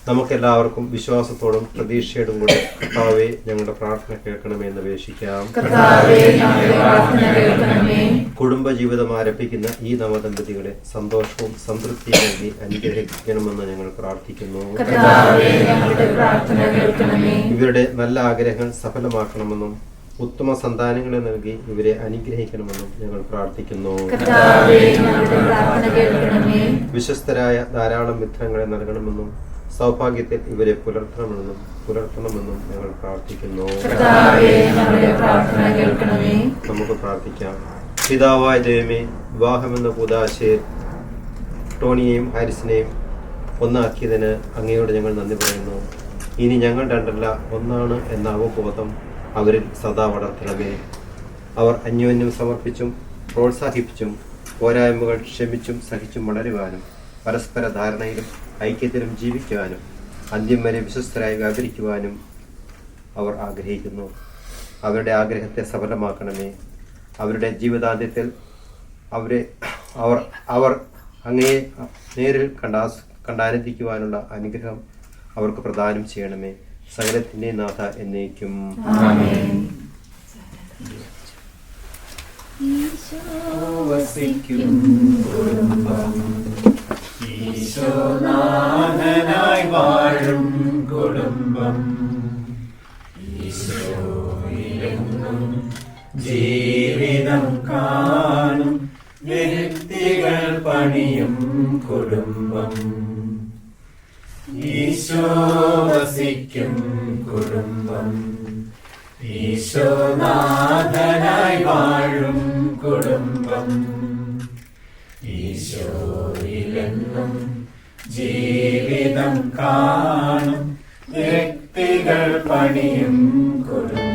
നമുക്കെല്ലാവർക്കും വിശ്വാസത്തോടും പ്രതീക്ഷയോടും കൂടെ കർത്താവേ ഞങ്ങളുടെ പ്രാർത്ഥന കേൾക്കണമെന്ന് അപേക്ഷിക്കാം. കുടുംബജീവിതം ആരംഭിക്കുന്ന ഈ നവദമ്പതികളെ സന്തോഷവും സംതൃപ്തിയും നൽകി അനുഗ്രഹിക്കണമെന്ന് ഞങ്ങൾ പ്രാർത്ഥിക്കുന്നു. ഇവരുടെ നല്ല ആഗ്രഹങ്ങൾ സഫലമാക്കണമെന്നും ഉത്തമ സന്താനങ്ങളെ നൽകി ഇവരെ അനുഗ്രഹിക്കണമെന്നും ഞങ്ങൾ പ്രാർത്ഥിക്കുന്നു. വിശ്വസ്തരായ ധാരാളം മിത്രങ്ങളെ നൽകണമെന്നും സൗഭാഗ്യത്തിൽ ഇവരെ പുലർത്തണമെന്നും ഞങ്ങൾ പ്രാർത്ഥിക്കുന്നു. നമുക്ക് പ്രാർത്ഥിക്കാം. പിതാവായ ദൈവമേ, വിവാഹമെന്ന കൂദാശയിൽ ടോണിയെയും ഹാരിസിനെയും ഒന്നാക്കിയതിന് അങ്ങയോട് ഞങ്ങൾ നന്ദി പറയുന്നു. ഇനി ഞങ്ങൾ രണ്ടല്ല ഒന്നാണ് എന്ന അവബോധം അവരിൽ സദാ വളർത്തണമേ. അവർ അന്യോന്യം സമർപ്പിച്ചും പ്രോത്സാഹിപ്പിച്ചും പോരായ്മകൾ ക്ഷമിച്ചും സഹിച്ചും വളരുവാനും പരസ്പര ധാരണയിലും ഐക്യത്തിലും ജീവിക്കുവാനും അന്ത്യം വരെ വിശ്വസ്തരായി വ്യാപരിക്കുവാനും അവർ ആഗ്രഹിക്കുന്നു. അവരുടെ ആഗ്രഹത്തെ സഫലമാക്കണമേ. അവരുടെ ജീവിതാന്ത്യത്തിൽ അവർ അങ്ങയെ നേരിൽ കണ്ടാനന്ദിക്കുവാനുള്ള അനുഗ്രഹം അവർക്ക് പ്രദാനം ചെയ്യണമേ. സകലത്തിൻ്റെ നാഥ എന്നേക്കും. ഈശോനാഥനായി വാഴും കുടുംബം, ഈശോയിലെന്നും ജീവിതം കാണും വ്യക്തികൾ പണിയും കുടുംബം. ഈശോ വസിക്കും കുടുംബം, ഈശോനാഥനായി വാഴും കുടുംബം, ഈശോയിലെന്നും ജീവിതം കാണും വ്യക്തികൾ പണിയും കുടുംബം.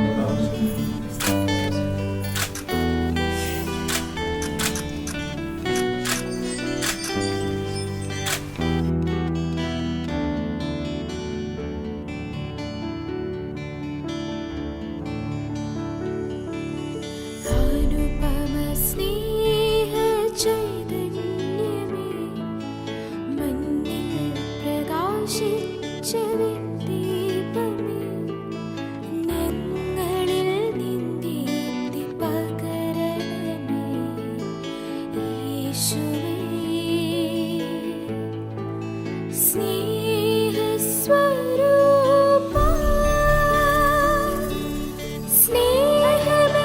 സ്നേഹമേ